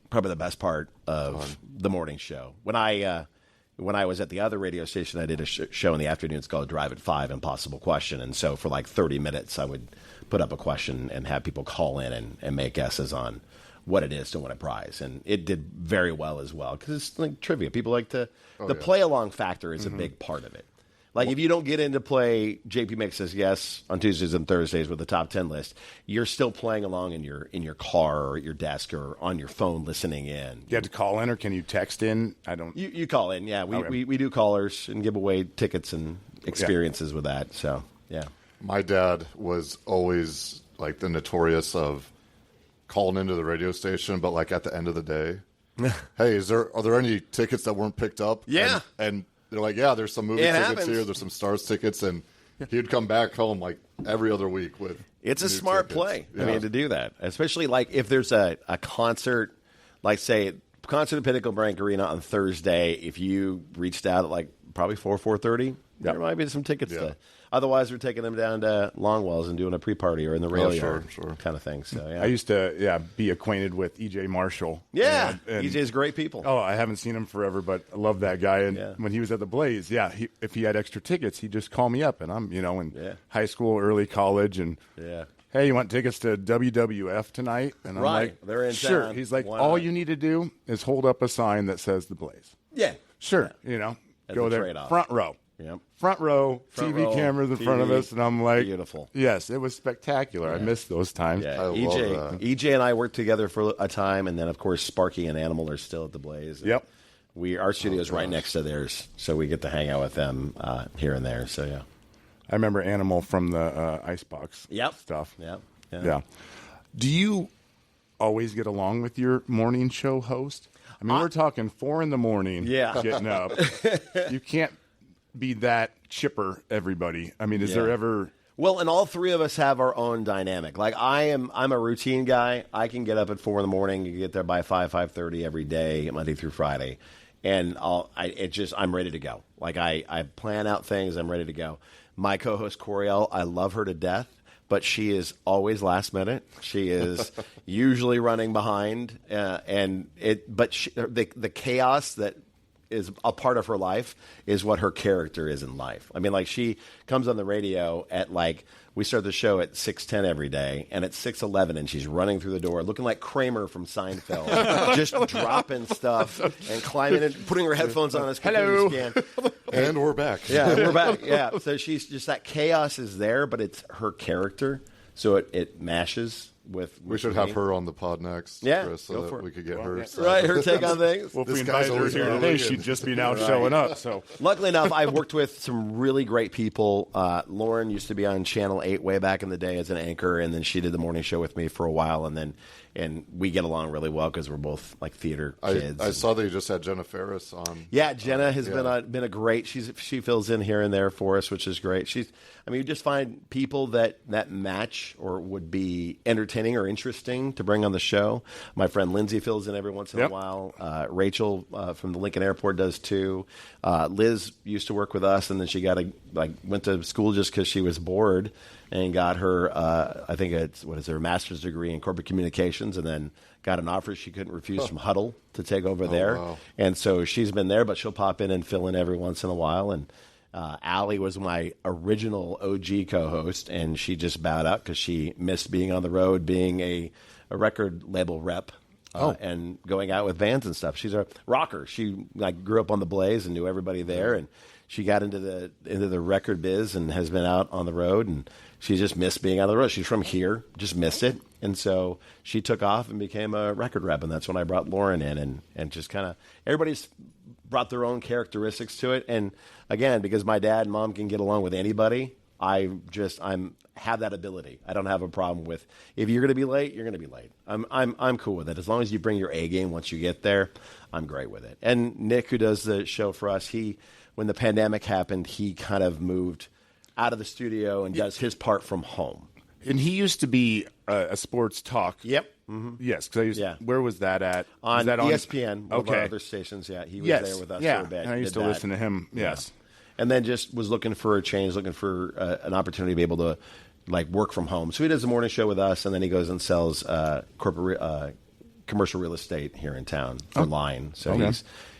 [SPEAKER 4] probably the best part of the morning show. When I was at the other radio station, I did a show in the afternoons called Drive at 5, Impossible Question. And so for like 30 minutes, I would put up a question and have people call in and make guesses on what it is to win a prize. And it did very well as well because it's like trivia. People like the play-along factor is a big part of it. Like, if you don't get into play, JP makes us guess on Tuesdays and Thursdays with the top 10 list, you're still playing along in your car or at your desk or on your phone listening in.
[SPEAKER 2] You have to call in, or can you text in? I don't.
[SPEAKER 4] You call in, yeah. We do callers and give away tickets and experiences with that. So, yeah.
[SPEAKER 1] My dad was always like the notorious of calling into the radio station, but like at the end of the day, hey, are there any tickets that weren't picked up?
[SPEAKER 4] Yeah.
[SPEAKER 1] And they're like, yeah, there's some movie tickets here, there's some Stars tickets, and he'd come back home like every other week with.
[SPEAKER 4] It's a smart play. Yeah. I mean, to do that, especially like if there's a concert, like say concert at Pinnacle Bank Arena on Thursday. If you reached out at like probably 4:30, there might be some tickets. Otherwise, we're taking them down to Longwell's and doing a pre-party or in the rail yard kind of thing. So yeah.
[SPEAKER 2] I used to be acquainted with EJ Marshall.
[SPEAKER 4] Yeah, and EJ's great people.
[SPEAKER 2] Oh, I haven't seen him forever, but I love that guy. And when he was at the Blaze, if he had extra tickets, he'd just call me up, and I'm in high school, early college, and hey, you want tickets to WWF tonight? And I'm
[SPEAKER 4] Right.
[SPEAKER 2] like,
[SPEAKER 4] They're in
[SPEAKER 2] sure.
[SPEAKER 4] town.
[SPEAKER 2] He's like,
[SPEAKER 4] Why
[SPEAKER 2] all
[SPEAKER 4] not?
[SPEAKER 2] you need to do is hold up a sign that says The Blaze.
[SPEAKER 4] Yeah.
[SPEAKER 2] Sure. You know,
[SPEAKER 4] As
[SPEAKER 2] go
[SPEAKER 4] a
[SPEAKER 2] there.
[SPEAKER 4] trade-off.
[SPEAKER 2] Front row.
[SPEAKER 4] Yep.
[SPEAKER 2] Front row,
[SPEAKER 4] Front
[SPEAKER 2] TV
[SPEAKER 4] row,
[SPEAKER 2] cameras in front of
[SPEAKER 4] TV.
[SPEAKER 2] us. And I'm like,
[SPEAKER 4] Beautiful.
[SPEAKER 2] Yes, it was spectacular. I missed those times.
[SPEAKER 4] Yeah,
[SPEAKER 1] I love that.
[SPEAKER 4] EJ and I worked together for a time, and then of course Sparky and Animal are still at the Blaze.
[SPEAKER 2] Yep.
[SPEAKER 4] Our studio is right next to theirs, so we get to hang out with them here and there. So yeah.
[SPEAKER 2] I remember Animal from the Icebox stuff.
[SPEAKER 4] Yep.
[SPEAKER 2] Yeah. Do you always get along with your morning show host? I mean, we're talking 4 a.m.
[SPEAKER 4] Yeah.
[SPEAKER 2] getting up. You can't be that chipper, everybody. I mean, is there ever...
[SPEAKER 4] Well, and all three of us have our own dynamic. Like I'm a routine guy. I can get up at 4 a.m. You get there by 5:30 every day, Monday through Friday, and I'm ready to go. Like I plan out things. I'm ready to go. My co-host Coryelle, I love her to death, but she is always last minute. She is usually running behind, the chaos that is a part of her life is what her character is in life. I mean, like she comes on the radio at we start the show at 6:10 every day, and at 6:11, and she's running through the door looking like Kramer from Seinfeld, just dropping stuff and climbing in, putting her headphones on as
[SPEAKER 2] Hello.
[SPEAKER 4] scan.
[SPEAKER 1] And we're back.
[SPEAKER 4] Yeah, we're back. Yeah, so she's just that chaos is there, but it's her character, so it mashes with.
[SPEAKER 1] We should have her on the pod next,
[SPEAKER 4] Yeah,
[SPEAKER 1] Chris,
[SPEAKER 4] go
[SPEAKER 1] so
[SPEAKER 4] for
[SPEAKER 1] that
[SPEAKER 4] it.
[SPEAKER 1] we could get her.
[SPEAKER 4] Right, her take on things.
[SPEAKER 2] Well, if
[SPEAKER 1] This
[SPEAKER 2] we
[SPEAKER 1] guy's
[SPEAKER 2] invited her
[SPEAKER 1] always
[SPEAKER 2] here
[SPEAKER 1] really
[SPEAKER 2] today,
[SPEAKER 1] good.
[SPEAKER 2] she'd just be now showing up. So
[SPEAKER 4] Luckily enough, I've worked with some really great people. Lauren used to be on Channel 8 way back in the day as an anchor, and then she did the morning show with me for a while, and we get along really well because we're both like theater kids.
[SPEAKER 1] I saw that you just had Jenna Ferris on.
[SPEAKER 4] Yeah, Jenna has been a great. She fills in here and there for us, which is great. You just find people that match or would be entertaining or interesting to bring on the show. My friend Lindsay fills in every once in a while. Rachel from the Lincoln Airport does too. Liz used to work with us, and then she went to school just because she was bored and got her I think it's her master's degree in corporate communications, and then got an offer she couldn't refuse from Huddle to take over there.
[SPEAKER 1] Wow.
[SPEAKER 4] And so she's been there, but she'll pop in and fill in every once in a while. And Allie was my original OG co-host, and she just bowed out because she missed being on the road, being a record label rep, and going out with bands and stuff. She's a rocker. She grew up on the Blaze and knew everybody there, and she got into the record biz and has been out on the road, and she just missed being on the road. She's from here, just missed it. And so she took off and became a record rep, and that's when I brought Lauren in, and just kind of everybody's brought their own characteristics to it. And again, because my dad and mom can get along with anybody, I have that ability. I don't have a problem with if you're going to be late, you're going to be late. I'm cool with it as long as you bring your A game once you get there. I'm great with it. And Nick, who does the show for us, when the pandemic happened, he kind of moved out of the studio and does his part from home.
[SPEAKER 2] And he used to be a sports talk.
[SPEAKER 4] Yep. Mm-hmm.
[SPEAKER 2] Yes, because where was that at?
[SPEAKER 4] On ESPN, one of our
[SPEAKER 2] Okay.
[SPEAKER 4] other stations. Yeah, he was
[SPEAKER 2] Yes.
[SPEAKER 4] there with us
[SPEAKER 2] Yeah.
[SPEAKER 4] for a bit.
[SPEAKER 2] And I used
[SPEAKER 4] did
[SPEAKER 2] to
[SPEAKER 4] that.
[SPEAKER 2] listen to him. Yes.
[SPEAKER 4] And then just was looking for a change, looking for an opportunity to be able to work from home. So he does the morning show with us, and then he goes and sells commercial real estate here in town for Line. So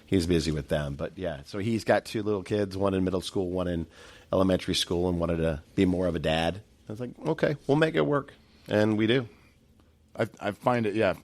[SPEAKER 4] he's busy with them. But yeah, so he's got 2 little kids, one in middle school, one in elementary school, and wanted to be more of a dad. I was like, okay, we'll make it work, and we do.
[SPEAKER 2] I find it,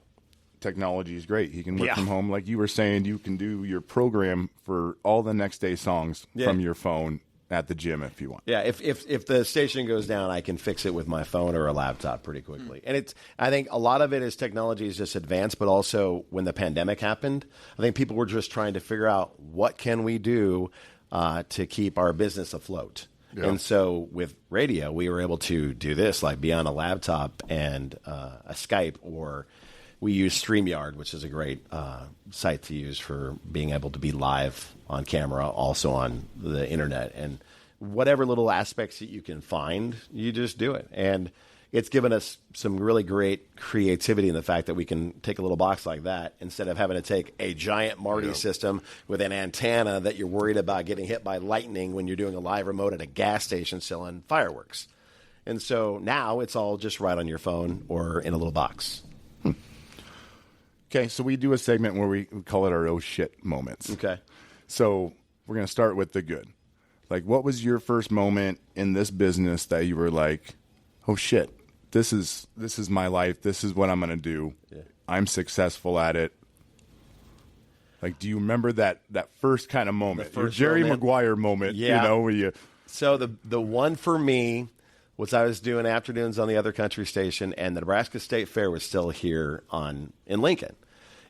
[SPEAKER 2] technology is great. He can work from home. Like you were saying, you can do your program for all the next day songs from your phone at the gym if you want.
[SPEAKER 4] Yeah, if the station goes down, I can fix it with my phone or a laptop pretty quickly. And I think a lot of it is technology is just advanced, but also when the pandemic happened, I think people were just trying to figure out what can we do to keep our business afloat. Yeah. And so with radio, we were able to do this, like be on a laptop and a Skype, or we use StreamYard, which is a great site to use for being able to be live on camera, also on the internet. And whatever little aspects that you can find, you just do it. And it's given us some really great creativity in the fact that we can take a little box like that instead of having to take a giant Marty system with an antenna that you're worried about getting hit by lightning when you're doing a live remote at a gas station selling fireworks. And so now it's all just right on your phone or in a little box.
[SPEAKER 2] Okay, so we do a segment where we call it our oh shit moments.
[SPEAKER 4] Okay.
[SPEAKER 2] So we're going to start with the good. Like, what was your first moment in this business that you were like, oh shit, this is my life. This is what I'm going to do. Yeah. I'm successful at it. Like, do you remember that first kind of moment? Your Jerry Maguire moment, where you...
[SPEAKER 4] So the one for me was I was doing afternoons on the other country station, and the Nebraska State Fair was still here in Lincoln.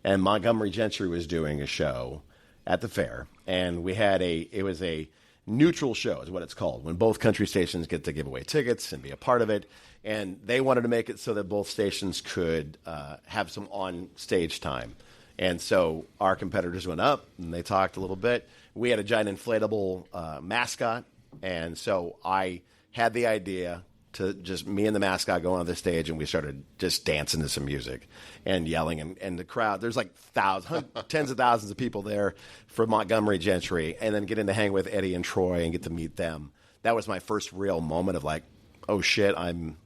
[SPEAKER 4] And Montgomery Gentry was doing a show at the fair, and we had it was a neutral show is what it's called, when both country stations get to give away tickets and be a part of it. And they wanted to make it so that both stations could have some on-stage time. And so our competitors went up, and they talked a little bit. We had a giant inflatable mascot, and so I had the idea to just me and the mascot go on the stage, and we started just dancing to some music and yelling. And the crowd, there's like tens of thousands of people there for Montgomery Gentry, and then getting to hang with Eddie and Troy and get to meet them. That was my first real moment of like, oh, shit, I'm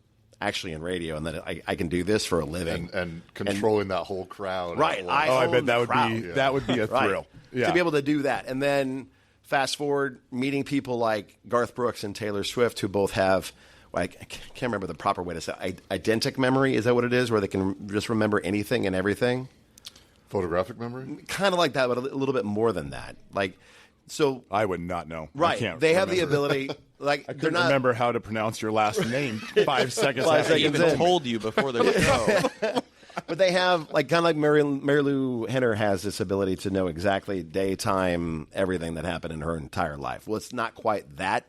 [SPEAKER 4] actually in radio, and then I can do this for a living.
[SPEAKER 1] And controlling that whole crowd.
[SPEAKER 4] Right.
[SPEAKER 2] I bet that would be a thrill.
[SPEAKER 4] Right.
[SPEAKER 2] Yeah.
[SPEAKER 4] To be able to do that. And then fast forward, meeting people like Garth Brooks and Taylor Swift, who both have, I can't remember the proper way to say it, eidentic memory, is that what it is, where they can just remember anything and everything?
[SPEAKER 1] Photographic memory?
[SPEAKER 4] Kind of like that, but a little bit more than that. So
[SPEAKER 2] I would not know.
[SPEAKER 4] Right. They have the ability.
[SPEAKER 2] I couldn't remember how to pronounce your last name 5 seconds
[SPEAKER 3] I
[SPEAKER 2] after.
[SPEAKER 3] even told you before the show.
[SPEAKER 4] But they have, kind of like Mary Lou Henner has this ability to know exactly daytime, everything that happened in her entire life. Well, it's not quite that,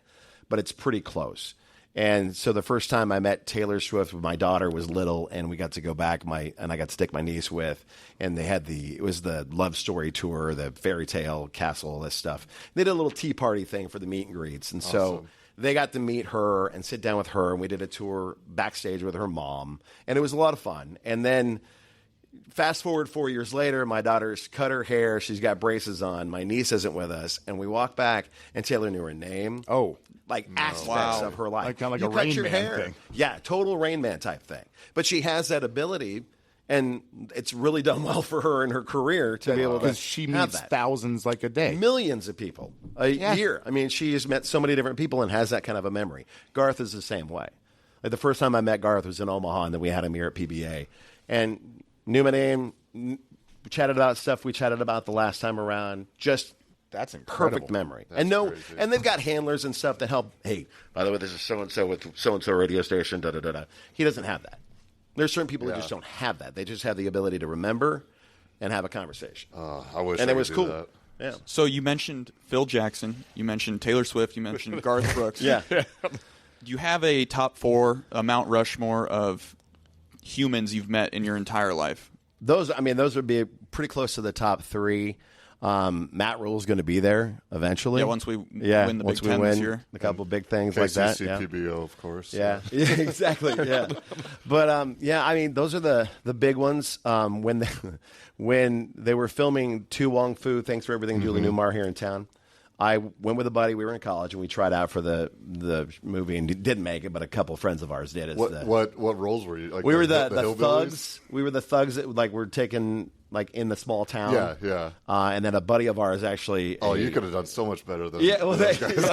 [SPEAKER 4] but it's pretty close. And so the first time I met Taylor Swift, my daughter was little, and we got to go back, and I got to stick my niece with, and they had it was the Love Story tour, the fairy tale castle, all this stuff. They did a little tea party thing for the meet and greets, and so they got to meet her and sit down with her, and we did a tour backstage with her mom, and it was a lot of fun. And then fast forward 4 years later, my daughter's cut her hair, she's got braces on, my niece isn't with us, and we walk back, and Taylor knew her name.
[SPEAKER 2] Oh.
[SPEAKER 4] Aspects of her life.
[SPEAKER 2] Kind of like
[SPEAKER 4] you
[SPEAKER 2] a
[SPEAKER 4] cut
[SPEAKER 2] Rain
[SPEAKER 4] your
[SPEAKER 2] Man
[SPEAKER 4] hair.
[SPEAKER 2] thing.
[SPEAKER 4] Yeah, total Rain Man type thing. But she has that ability, and it's really done well for her in her career to be able to
[SPEAKER 2] because she meets thousands a day.
[SPEAKER 4] Millions of people a year. I mean, she has met so many different people and has that kind of a memory. Garth is the same way. Like the first time I met Garth was in Omaha, and then we had him here at PBA. And knew my name, chatted about stuff we chatted about the last time around, just...
[SPEAKER 2] That's incredible.
[SPEAKER 4] Perfect memory.
[SPEAKER 1] That's crazy.
[SPEAKER 4] And they've got handlers and stuff that help. Hey, by the way, this is so-and-so with so-and-so radio station, da-da-da-da. He doesn't have that. There's certain people who just don't have that. They just have the ability to remember and have a conversation.
[SPEAKER 1] I wish
[SPEAKER 4] and
[SPEAKER 1] I
[SPEAKER 4] it was
[SPEAKER 1] could
[SPEAKER 4] cool.
[SPEAKER 1] do that.
[SPEAKER 4] Yeah.
[SPEAKER 3] So you mentioned Phil Jackson, you mentioned Taylor Swift, you mentioned Garth Brooks.
[SPEAKER 4] Yeah.
[SPEAKER 3] Do you have a top 4, a Mount Rushmore of humans you've met in your entire life?
[SPEAKER 4] Those would be pretty close to the top 3. Matt Rule's going to be there eventually.
[SPEAKER 3] Yeah, once we win the Big Ten this year.
[SPEAKER 4] A couple big things like that.
[SPEAKER 1] KCCPBO, of course.
[SPEAKER 4] Yeah, exactly. Yeah, but those are the big ones. When they were filming Tu Wong Fu, Thanks for Everything, Julie Newmar here in town, I went with a buddy. We were in college, and we tried out for the movie and didn't make it, but a couple friends of ours did.
[SPEAKER 1] What roles were you?
[SPEAKER 4] We were the thugs. We were the thugs that were taken in the small town.
[SPEAKER 1] Yeah.
[SPEAKER 4] And then a buddy of ours actually.
[SPEAKER 1] You could have done so much better than
[SPEAKER 4] those guys.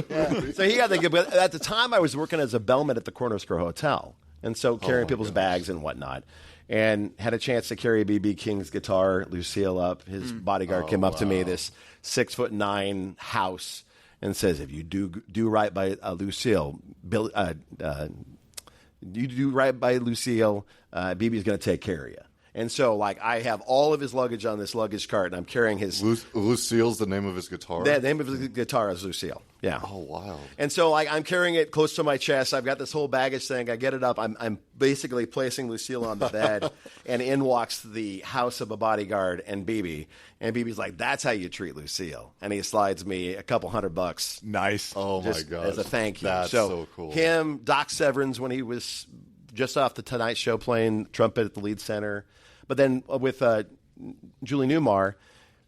[SPEAKER 1] Yeah.
[SPEAKER 4] So he got the good. But at the time, I was working as a bellman at the Corner's Crow Hotel, and so carrying people's bags and whatnot. And had a chance to carry B.B. King's guitar, Lucille, up. His bodyguard came up to me, this 6'9" house, and says, "If you do right by Lucille, you do right by Lucille, BB's going to take care of you." And so, I have all of his luggage on this luggage cart, and I'm carrying his...
[SPEAKER 1] Lucille's the name of his guitar?
[SPEAKER 4] The name of his guitar is Lucille, yeah.
[SPEAKER 1] Oh, wow.
[SPEAKER 4] And so, I'm carrying it close to my chest. I've got this whole baggage thing. I get it up. I'm basically placing Lucille on the bed, and in walks the house of a bodyguard and BB. And BB's like, "That's how you treat Lucille." And he slides me a couple $100.
[SPEAKER 2] Nice.
[SPEAKER 1] Oh, my gosh.
[SPEAKER 4] As a thank you.
[SPEAKER 1] That's so cool.
[SPEAKER 4] Him, Doc Severns, when he was just off the Tonight Show playing trumpet at the Lead Center. But then with Julie Newmar,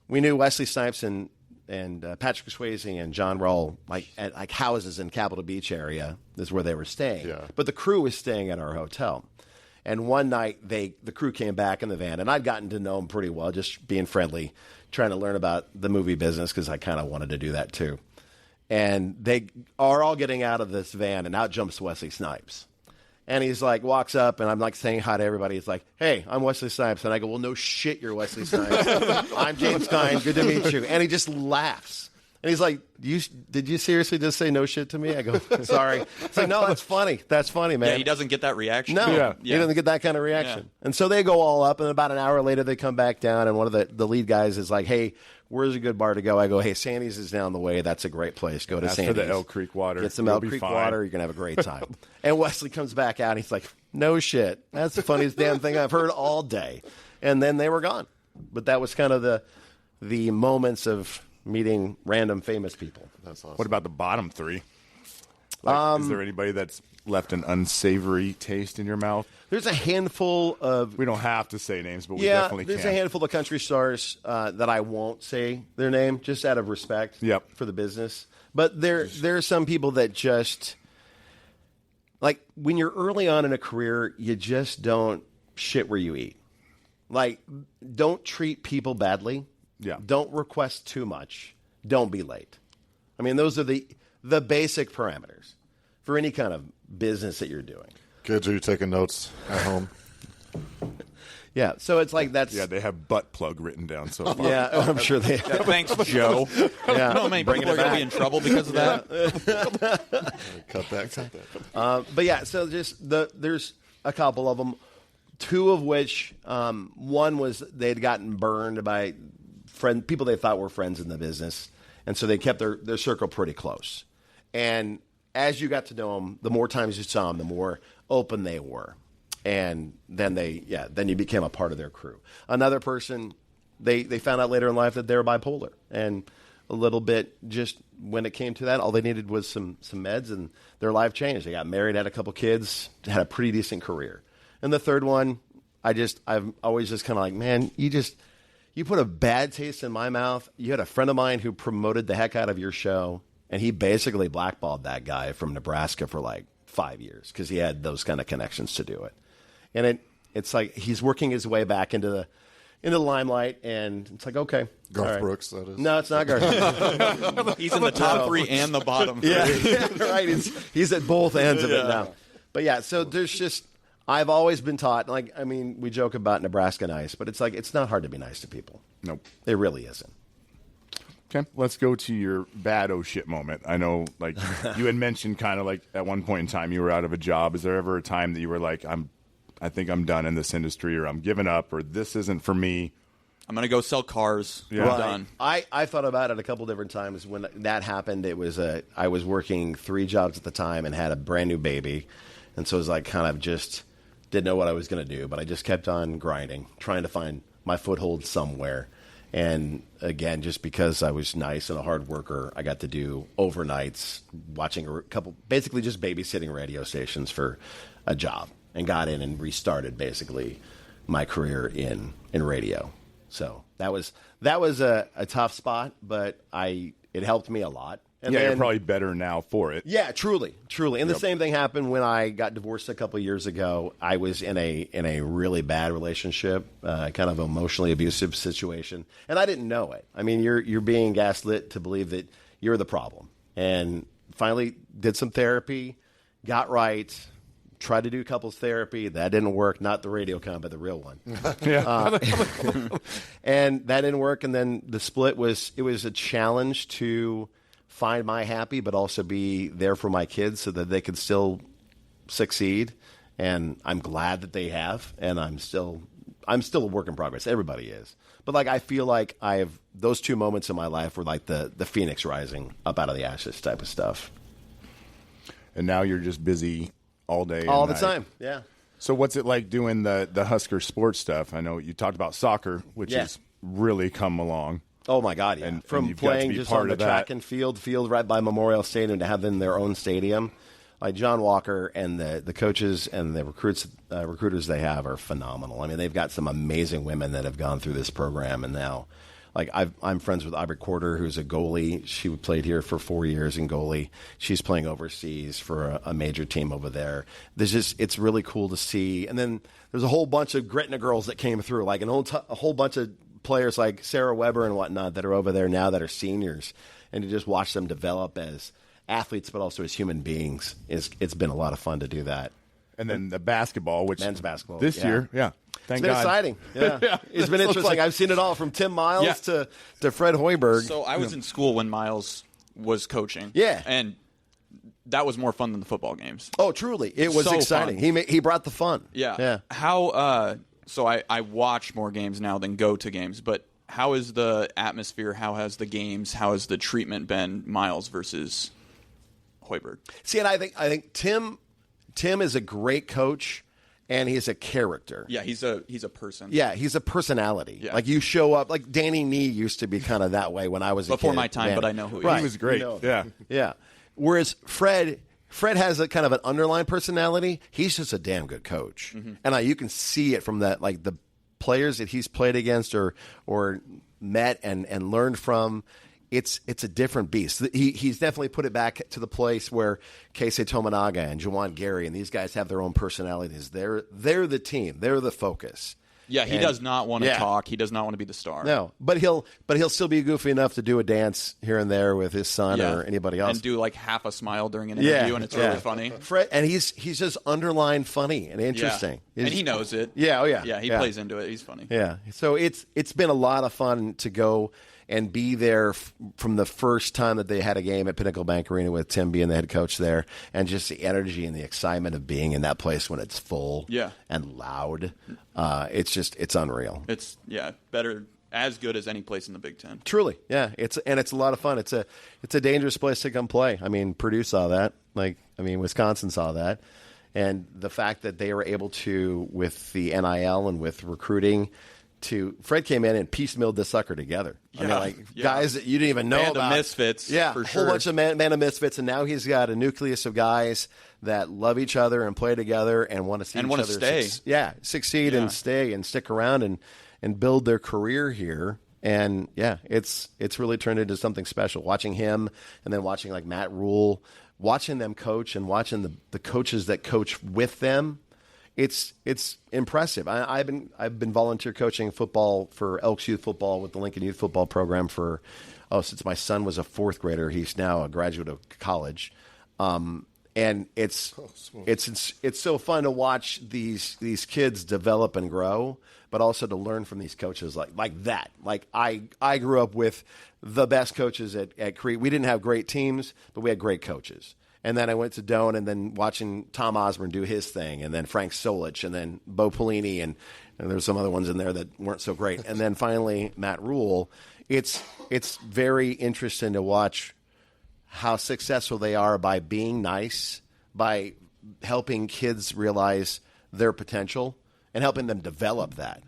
[SPEAKER 4] we knew Wesley Snipes and Patrick Swayze and John Roll at houses in Capitol Beach area. This is where they were staying.
[SPEAKER 1] Yeah.
[SPEAKER 4] But the crew was staying at our hotel. And one night the crew came back in the van, and I'd gotten to know them pretty well, just being friendly, trying to learn about the movie business because I kind of wanted to do that too. And they are all getting out of this van, and out jumps Wesley Snipes. And he's like, walks up, and I'm like saying hi to everybody. He's like, hey, I'm Wesley Snipes. And I go, well, no shit, you're Wesley Snipes. I'm James Kyhn. Good to meet you. And he just laughs. And he's like, did you seriously just say no shit to me? I go, sorry. It's like, no, that's funny. That's funny, man.
[SPEAKER 3] Yeah, he doesn't get that reaction.
[SPEAKER 4] No, he doesn't get that kind of reaction. Yeah. And so they go all up, and about an hour later, they come back down, and one of the lead guys is like, hey, where's a good bar to go? I go, hey, Sandy's is down the way. That's a great place. Go to Sandy's.
[SPEAKER 2] For the Elk Creek water.
[SPEAKER 4] Get some Elk Creek water. You're going to have a great time. And Wesley comes back out, and he's like, no shit. That's the funniest damn thing I've heard all day. And then they were gone. But that was kind of the moments of meeting random famous people.
[SPEAKER 2] That's awesome. What about the bottom three? Is there anybody that's left an unsavory taste in your mouth?
[SPEAKER 4] There's a handful of...
[SPEAKER 2] We don't have to say names, but we definitely can.
[SPEAKER 4] There's a handful of country stars that I won't say their name, just out of respect for the business. But there are some people that just... Like, when you're early on in a career, you just don't shit where you eat. Like, don't treat people badly.
[SPEAKER 2] Yeah.
[SPEAKER 4] Don't request too much. Don't be late. I mean, those are the basic parameters for any kind of business that you're doing.
[SPEAKER 1] Kids, are you taking notes at home?
[SPEAKER 4] Yeah, so it's like that's...
[SPEAKER 2] Yeah, they have butt plug written down so far.
[SPEAKER 4] Yeah, I'm sure they have.
[SPEAKER 3] Yeah, thanks, Joe.
[SPEAKER 4] Yeah.
[SPEAKER 3] No, many people are going to be in trouble because of that.
[SPEAKER 1] Cut that.
[SPEAKER 4] But yeah, so there's a couple of them. Two of which, one was they'd gotten burned by people they thought were friends in the business, and so they kept their circle pretty close. And as you got to know them, the more times you saw them, the more open they were. And then then you became a part of their crew. Another person, they found out later in life that they were bipolar. And a little bit, just when it came to that, all they needed was some meds, and their life changed. They got married, had a couple kids, had a pretty decent career. And the third one, I'm always just kind of like, man, you put a bad taste in my mouth. You had a friend of mine who promoted the heck out of your show, and he basically blackballed that guy from Nebraska for like 5 years because he had those kind of connections to do it. And it's like he's working his way back into the limelight, and it's like, okay.
[SPEAKER 1] Garth Brooks, that is.
[SPEAKER 4] No, it's not Garth.
[SPEAKER 3] He's in the top three and the bottom three.
[SPEAKER 4] Yeah, right. He's at both ends of it now. But yeah, so there's just, I've always been taught, like, I mean, we joke about Nebraska nice, but it's like, it's not hard to be nice to people.
[SPEAKER 2] Nope.
[SPEAKER 4] It really isn't.
[SPEAKER 2] Okay, let's go to your bad oh shit moment. I know, like, you had mentioned kind of like at one point in time you were out of a job. Is there ever a time that you were like, I think I'm done in this industry, or I'm giving up, or this isn't for me?
[SPEAKER 3] I'm going to go sell cars.
[SPEAKER 2] Yeah.
[SPEAKER 3] I'm done.
[SPEAKER 4] I thought about it a couple different times. When that happened, it was I was working 3 jobs at the time and had a brand new baby. And so it was like kind of just didn't know what I was going to do. But I just kept on grinding, trying to find my foothold somewhere. And again, just because I was nice and a hard worker, I got to do overnights, watching a couple, basically just babysitting radio stations for a job. And got in and restarted basically my career in radio. So that was a tough spot, but it helped me a lot. And
[SPEAKER 2] you're probably better now for it.
[SPEAKER 4] Yeah, truly. And the same thing happened when I got divorced a couple of years ago. I was in a really bad relationship, kind of emotionally abusive situation, and I didn't know it. I mean, you're being gaslit to believe that you're the problem. And finally did some therapy, got right. Tried to do couples therapy. That didn't work. Not the radio kind, but the real one. And that didn't work. And then the split was a challenge to find my happy, but also be there for my kids so that they could still succeed. And I'm glad that they have. And I'm still a work in progress. Everybody is. But like I feel like those 2 moments in my life were like the phoenix rising up out of the ashes type of stuff.
[SPEAKER 2] And now you're just busy all day,
[SPEAKER 4] all the time. Yeah.
[SPEAKER 2] So what's it like doing the Husker sports stuff? I know you talked about soccer, which has really come along.
[SPEAKER 4] Oh my God! Yeah.
[SPEAKER 2] And
[SPEAKER 4] from
[SPEAKER 2] you've got to
[SPEAKER 4] playing
[SPEAKER 2] be
[SPEAKER 4] just
[SPEAKER 2] part
[SPEAKER 4] on the
[SPEAKER 2] of that.
[SPEAKER 4] track and field right by Memorial Stadium to have them in their own stadium, like John Walker and the coaches and the recruiters they have are phenomenal. I mean, they've got some amazing women that have gone through this program, and now. Like I'm friends with Aubrey Corder, who's a goalie. She played here for 4 years in goalie. She's playing overseas for a major team over there. It's really cool to see. And then there's a whole bunch of Gretna girls that came through, like a whole bunch of players like Sarah Weber and whatnot that are over there now that are seniors. And to just watch them develop as athletes, but also as human beings, it's been a lot of fun to do that.
[SPEAKER 2] And then the basketball, which
[SPEAKER 4] men's basketball
[SPEAKER 2] this year, thank
[SPEAKER 4] It's been
[SPEAKER 2] God.
[SPEAKER 4] exciting. Yeah. It's been interesting. I've seen it all from Tim Miles to Fred Hoiberg.
[SPEAKER 3] So I was in school when Miles was coaching.
[SPEAKER 4] Yeah.
[SPEAKER 3] And that was more fun than the football games.
[SPEAKER 4] Oh, truly. It was
[SPEAKER 3] So
[SPEAKER 4] exciting.
[SPEAKER 3] fun.
[SPEAKER 4] He brought the fun.
[SPEAKER 3] Yeah. How, so I watch more games now than go to games, but how is the atmosphere? How has the games? How has the treatment been, Miles versus Hoiberg?
[SPEAKER 4] See, and I think Tim is a great coach, and he's a character.
[SPEAKER 3] Yeah, he's a person.
[SPEAKER 4] Yeah, he's a personality.
[SPEAKER 3] Yeah.
[SPEAKER 4] Like you show up, like Danny Nee used to be kind of that way when I was a
[SPEAKER 3] Before
[SPEAKER 4] kid.
[SPEAKER 3] my time, but I know who he
[SPEAKER 4] Right.
[SPEAKER 3] is.
[SPEAKER 2] He was great.
[SPEAKER 4] You know
[SPEAKER 2] Yeah.
[SPEAKER 4] Yeah. Whereas Fred has a kind of an underlying personality. He's just a damn good coach, and you can see it from that, like the players that he's played against or met and learned from. It's a different beast. He's definitely put it back to the place where Keisei Tominaga and Juwan Gary and these guys have their own personalities. They're the team. They're the focus.
[SPEAKER 3] Yeah, he does not want to
[SPEAKER 4] Yeah.
[SPEAKER 3] talk. He does not want to be the star.
[SPEAKER 4] No, but he'll still be goofy enough to do a dance here and there with his son or anybody else,
[SPEAKER 3] and do like half a smile during an interview, and it's really funny.
[SPEAKER 4] Fred, and he's just underlined funny and interesting,
[SPEAKER 3] and he knows it.
[SPEAKER 4] Yeah, oh yeah,
[SPEAKER 3] yeah. He plays into it. He's funny.
[SPEAKER 4] Yeah, so it's been a lot of fun to go and be there from the first time that they had a game at Pinnacle Bank Arena with Tim being the head coach there, and just the energy and the excitement of being in that place when it's full and loud. It's unreal.
[SPEAKER 3] It's better, as good as any place in the Big Ten.
[SPEAKER 4] Truly, yeah. It's a lot of fun. It's a dangerous place to come play. I mean, Purdue saw that. Wisconsin saw that. And the fact that they were able to, with the NIL and with recruiting, Fred came in and piecemealed this sucker together. Guys that you didn't even know
[SPEAKER 3] Band
[SPEAKER 4] about.
[SPEAKER 3] of misfits,
[SPEAKER 4] Yeah,
[SPEAKER 3] for
[SPEAKER 4] a
[SPEAKER 3] sure.
[SPEAKER 4] whole bunch of man of misfits. And now he's got a nucleus of guys that love each other and play together and want to see
[SPEAKER 3] And
[SPEAKER 4] each
[SPEAKER 3] wanna
[SPEAKER 4] other
[SPEAKER 3] stay.
[SPEAKER 4] succeed and stay and stick around and build their career here. And it's really turned into something special. Watching him and then watching like Matt Rule, watching them coach and watching the coaches that coach with them. It's impressive. I've been volunteer coaching football for Elks Youth Football with the Lincoln Youth Football Program since my son was a fourth grader. He's now a graduate of college, and it's so fun to watch these kids develop and grow, but also to learn from these coaches like that. Like I grew up with the best coaches at Crete. We didn't have great teams, but we had great coaches. And then I went to Doane, and then watching Tom Osborne do his thing, and then Frank Solich, and then Bo Pelini, and there's some other ones in there that weren't so great. And then finally Matt Rule. It's very interesting to watch how successful they are by being nice, by helping kids realize their potential, and helping them develop that.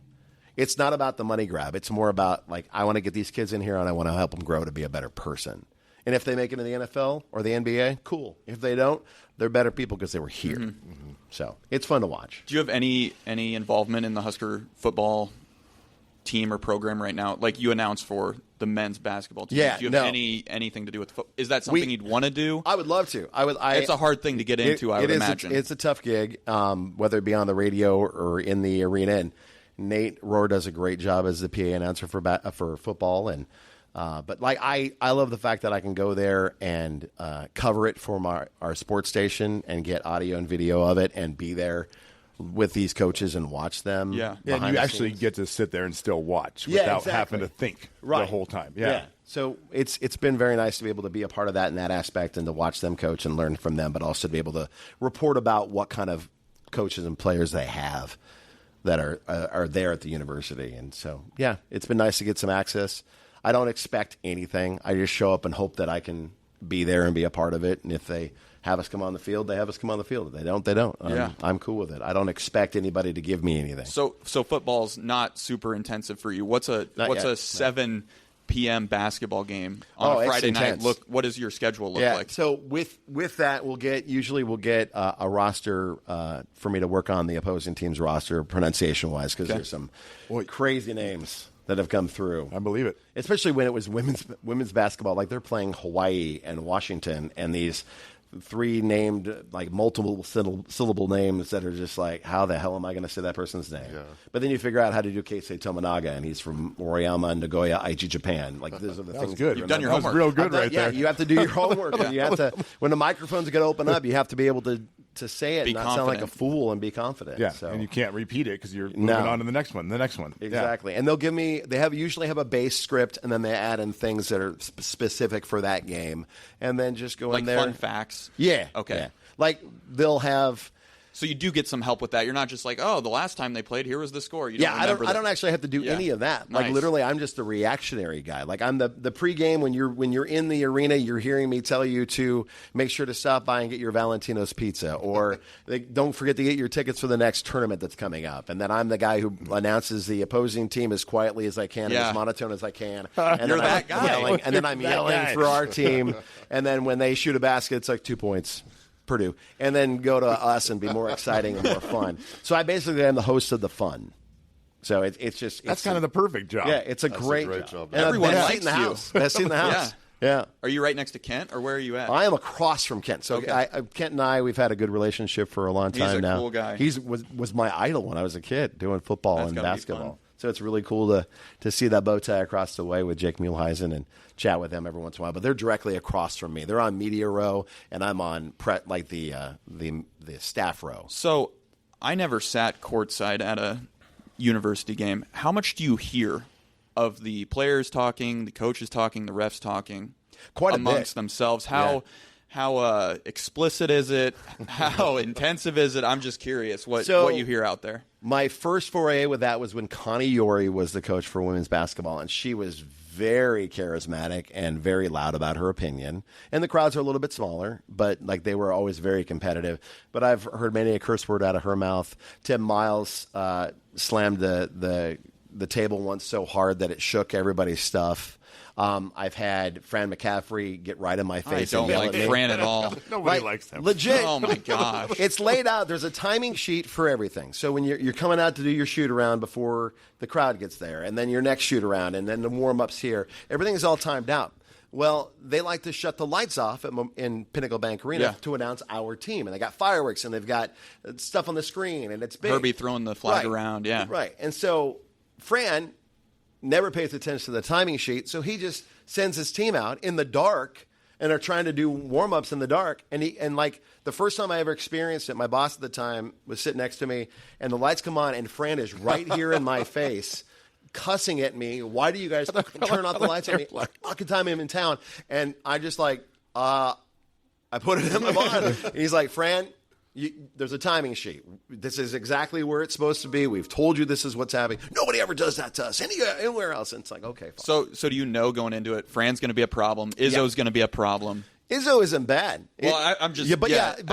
[SPEAKER 4] It's not about the money grab. It's more about, I want to get these kids in here, and I want to help them grow to be a better person. And if they make it in the NFL or the NBA, cool. If they don't, they're better people because they were here. Mm-hmm. So it's fun to watch.
[SPEAKER 3] Do you have any involvement in the Husker football team or program right now? Like you announced for the men's basketball team.
[SPEAKER 4] Yeah,
[SPEAKER 3] Do you have anything to do with football? Is that something you'd want to do?
[SPEAKER 4] I would love to.
[SPEAKER 3] It's a hard thing to get into, I would imagine.
[SPEAKER 4] It's a tough gig, whether it be on the radio or in the arena. And Nate Rohr does a great job as the PA announcer for football. And but I love the fact that I can go there and cover it for our sports station and get audio and video of it and be there with these coaches and watch them.
[SPEAKER 2] And you actually get to sit there and still watch without having to think the whole time. Yeah.
[SPEAKER 4] So it's been very nice to be able to be a part of that in that aspect and to watch them coach and learn from them, but also to be able to report about what kind of coaches and players they have that are there at the university. And so, it's been nice to get some access. I don't expect anything. I just show up and hope that I can be there and be a part of it. And if they have us come on the field, they have us come on the field. If they don't, they don't. I'm cool with it. I don't expect anybody to give me anything.
[SPEAKER 3] So football's not super intensive for you. What's a 7 p.m. basketball game on a Friday night? What does your schedule look like?
[SPEAKER 4] So with that, we'll get a roster for me to work on the opposing team's roster pronunciation wise because there's some crazy names that have come through.
[SPEAKER 2] I believe it.
[SPEAKER 4] Especially when it was women's basketball. Like they're playing Hawaii and Washington and these three named, multiple syllable names that are just like, how the hell am I going to say that person's name? Yeah. But then you figure out how to do Keisei Tominaga, and he's from Moriyama, Nagoya, Aichi, Japan. Those are the things.
[SPEAKER 2] Good.
[SPEAKER 3] You've done your homework.
[SPEAKER 2] Real good there.
[SPEAKER 4] You have to do your homework. And you have to, when the microphones get open up, you have to be able to to say it
[SPEAKER 3] Be
[SPEAKER 4] and not sound like a
[SPEAKER 3] confident.
[SPEAKER 4] fool and be confident.
[SPEAKER 2] Yeah,
[SPEAKER 4] So.
[SPEAKER 2] and you can't repeat it because you're moving
[SPEAKER 4] No.
[SPEAKER 2] on to the next one.
[SPEAKER 4] Exactly. And they'll give me, usually have a base script, and then they add in things that are specific for that game. And then just go
[SPEAKER 3] Like
[SPEAKER 4] in there.
[SPEAKER 3] fun facts.
[SPEAKER 4] Yeah.
[SPEAKER 3] Okay.
[SPEAKER 4] Yeah. Like they'll have.
[SPEAKER 3] So you do get some help with that. You're not just like, oh, the last time they played, here was the score. You don't
[SPEAKER 4] Yeah, I
[SPEAKER 3] remember
[SPEAKER 4] don't. I don't actually have to do any of that. Like
[SPEAKER 3] Nice.
[SPEAKER 4] literally, I'm just the reactionary guy. Like I'm the pregame when you're in the arena, you're hearing me tell you to make sure to stop by and get your Valentino's pizza, or don't forget to get your tickets for the next tournament that's coming up. And then I'm the guy who announces the opposing team as quietly as I can, and
[SPEAKER 3] Yeah.
[SPEAKER 4] as monotone as I can. And
[SPEAKER 3] You're
[SPEAKER 4] then
[SPEAKER 3] that
[SPEAKER 4] I'm
[SPEAKER 3] guy.
[SPEAKER 4] yelling, and then I'm
[SPEAKER 2] That
[SPEAKER 4] yelling
[SPEAKER 2] guy.
[SPEAKER 4] for our team. And then when they shoot a basket, it's like 2 points. Purdue, and then go to us and be more exciting and more fun. So I basically am the host of the fun. So it's just
[SPEAKER 2] That's kind of the perfect job.
[SPEAKER 4] yeah, it's a great
[SPEAKER 1] job.
[SPEAKER 4] And
[SPEAKER 3] Everyone
[SPEAKER 4] best
[SPEAKER 3] likes
[SPEAKER 4] seat in the
[SPEAKER 3] you.
[SPEAKER 4] house. Best seat in the house. Yeah.
[SPEAKER 3] Are you right next to Kent, or where are you at?
[SPEAKER 4] I am across from Kent. So
[SPEAKER 3] Okay.
[SPEAKER 4] Kent and I, we've had a good relationship for a long
[SPEAKER 3] He's
[SPEAKER 4] time
[SPEAKER 3] a
[SPEAKER 4] now.
[SPEAKER 3] cool guy.
[SPEAKER 4] He was my idol when I was a kid doing football
[SPEAKER 3] That's
[SPEAKER 4] and
[SPEAKER 3] gotta be
[SPEAKER 4] basketball.
[SPEAKER 3] fun.
[SPEAKER 4] So it's really cool to see that bow tie across the way with Jake Muehlheisen and chat with them every once in a while. But they're directly across from me. They're on media row, and I'm on the staff row.
[SPEAKER 3] So I never sat courtside at a university game. How much do you hear of the players talking, the coaches talking, the refs talking
[SPEAKER 4] Quite a
[SPEAKER 3] amongst
[SPEAKER 4] bit.
[SPEAKER 3] themselves? How explicit is it? How intensive is it? I'm just curious what you hear out there.
[SPEAKER 4] My first foray with that was when Connie Yori was the coach for women's basketball, and she was very charismatic and very loud about her opinion. And the crowds are a little bit smaller, but like they were always very competitive. But I've heard many a curse word out of her mouth. Tim Miles slammed the table once so hard that it shook everybody's stuff. I've had Fran McCaffrey get right in my face.
[SPEAKER 3] I don't
[SPEAKER 4] and yell
[SPEAKER 3] like
[SPEAKER 4] at me.
[SPEAKER 3] Fran at all.
[SPEAKER 2] Nobody likes them.
[SPEAKER 4] Legit.
[SPEAKER 3] Oh my gosh.
[SPEAKER 4] It's laid out. There's a timing sheet for everything. So when you're coming out to do your shoot around before the crowd gets there, and then your next shoot around, and then the warm ups here, everything is all timed out. Well, they like to shut the lights off in Pinnacle Bank Arena to announce our team, and they got fireworks and they've got stuff on the screen, and it's big.
[SPEAKER 3] Herbie throwing the flag around, yeah.
[SPEAKER 4] Right. And so Fran never pays attention to the timing sheet, so he just sends his team out in the dark and are trying to do warm-ups in the dark. And like the first time I ever experienced it, my boss at the time was sitting next to me, and the lights come on, and Fran is right here in my face, cussing at me. Why do you guys turn off the lights on me? Fucking time I'm in town. And I just like, I put it in my mind. And he's like, Fran, there's a timing sheet. This is exactly where it's supposed to be. We've told you this is what's happening. Nobody ever does that to us anywhere else. And it's like, okay, fine.
[SPEAKER 3] So do you know going into it, Fran's going to be a problem, Izzo's going to be a problem?
[SPEAKER 4] Izzo isn't bad.
[SPEAKER 3] Well, I'm just as an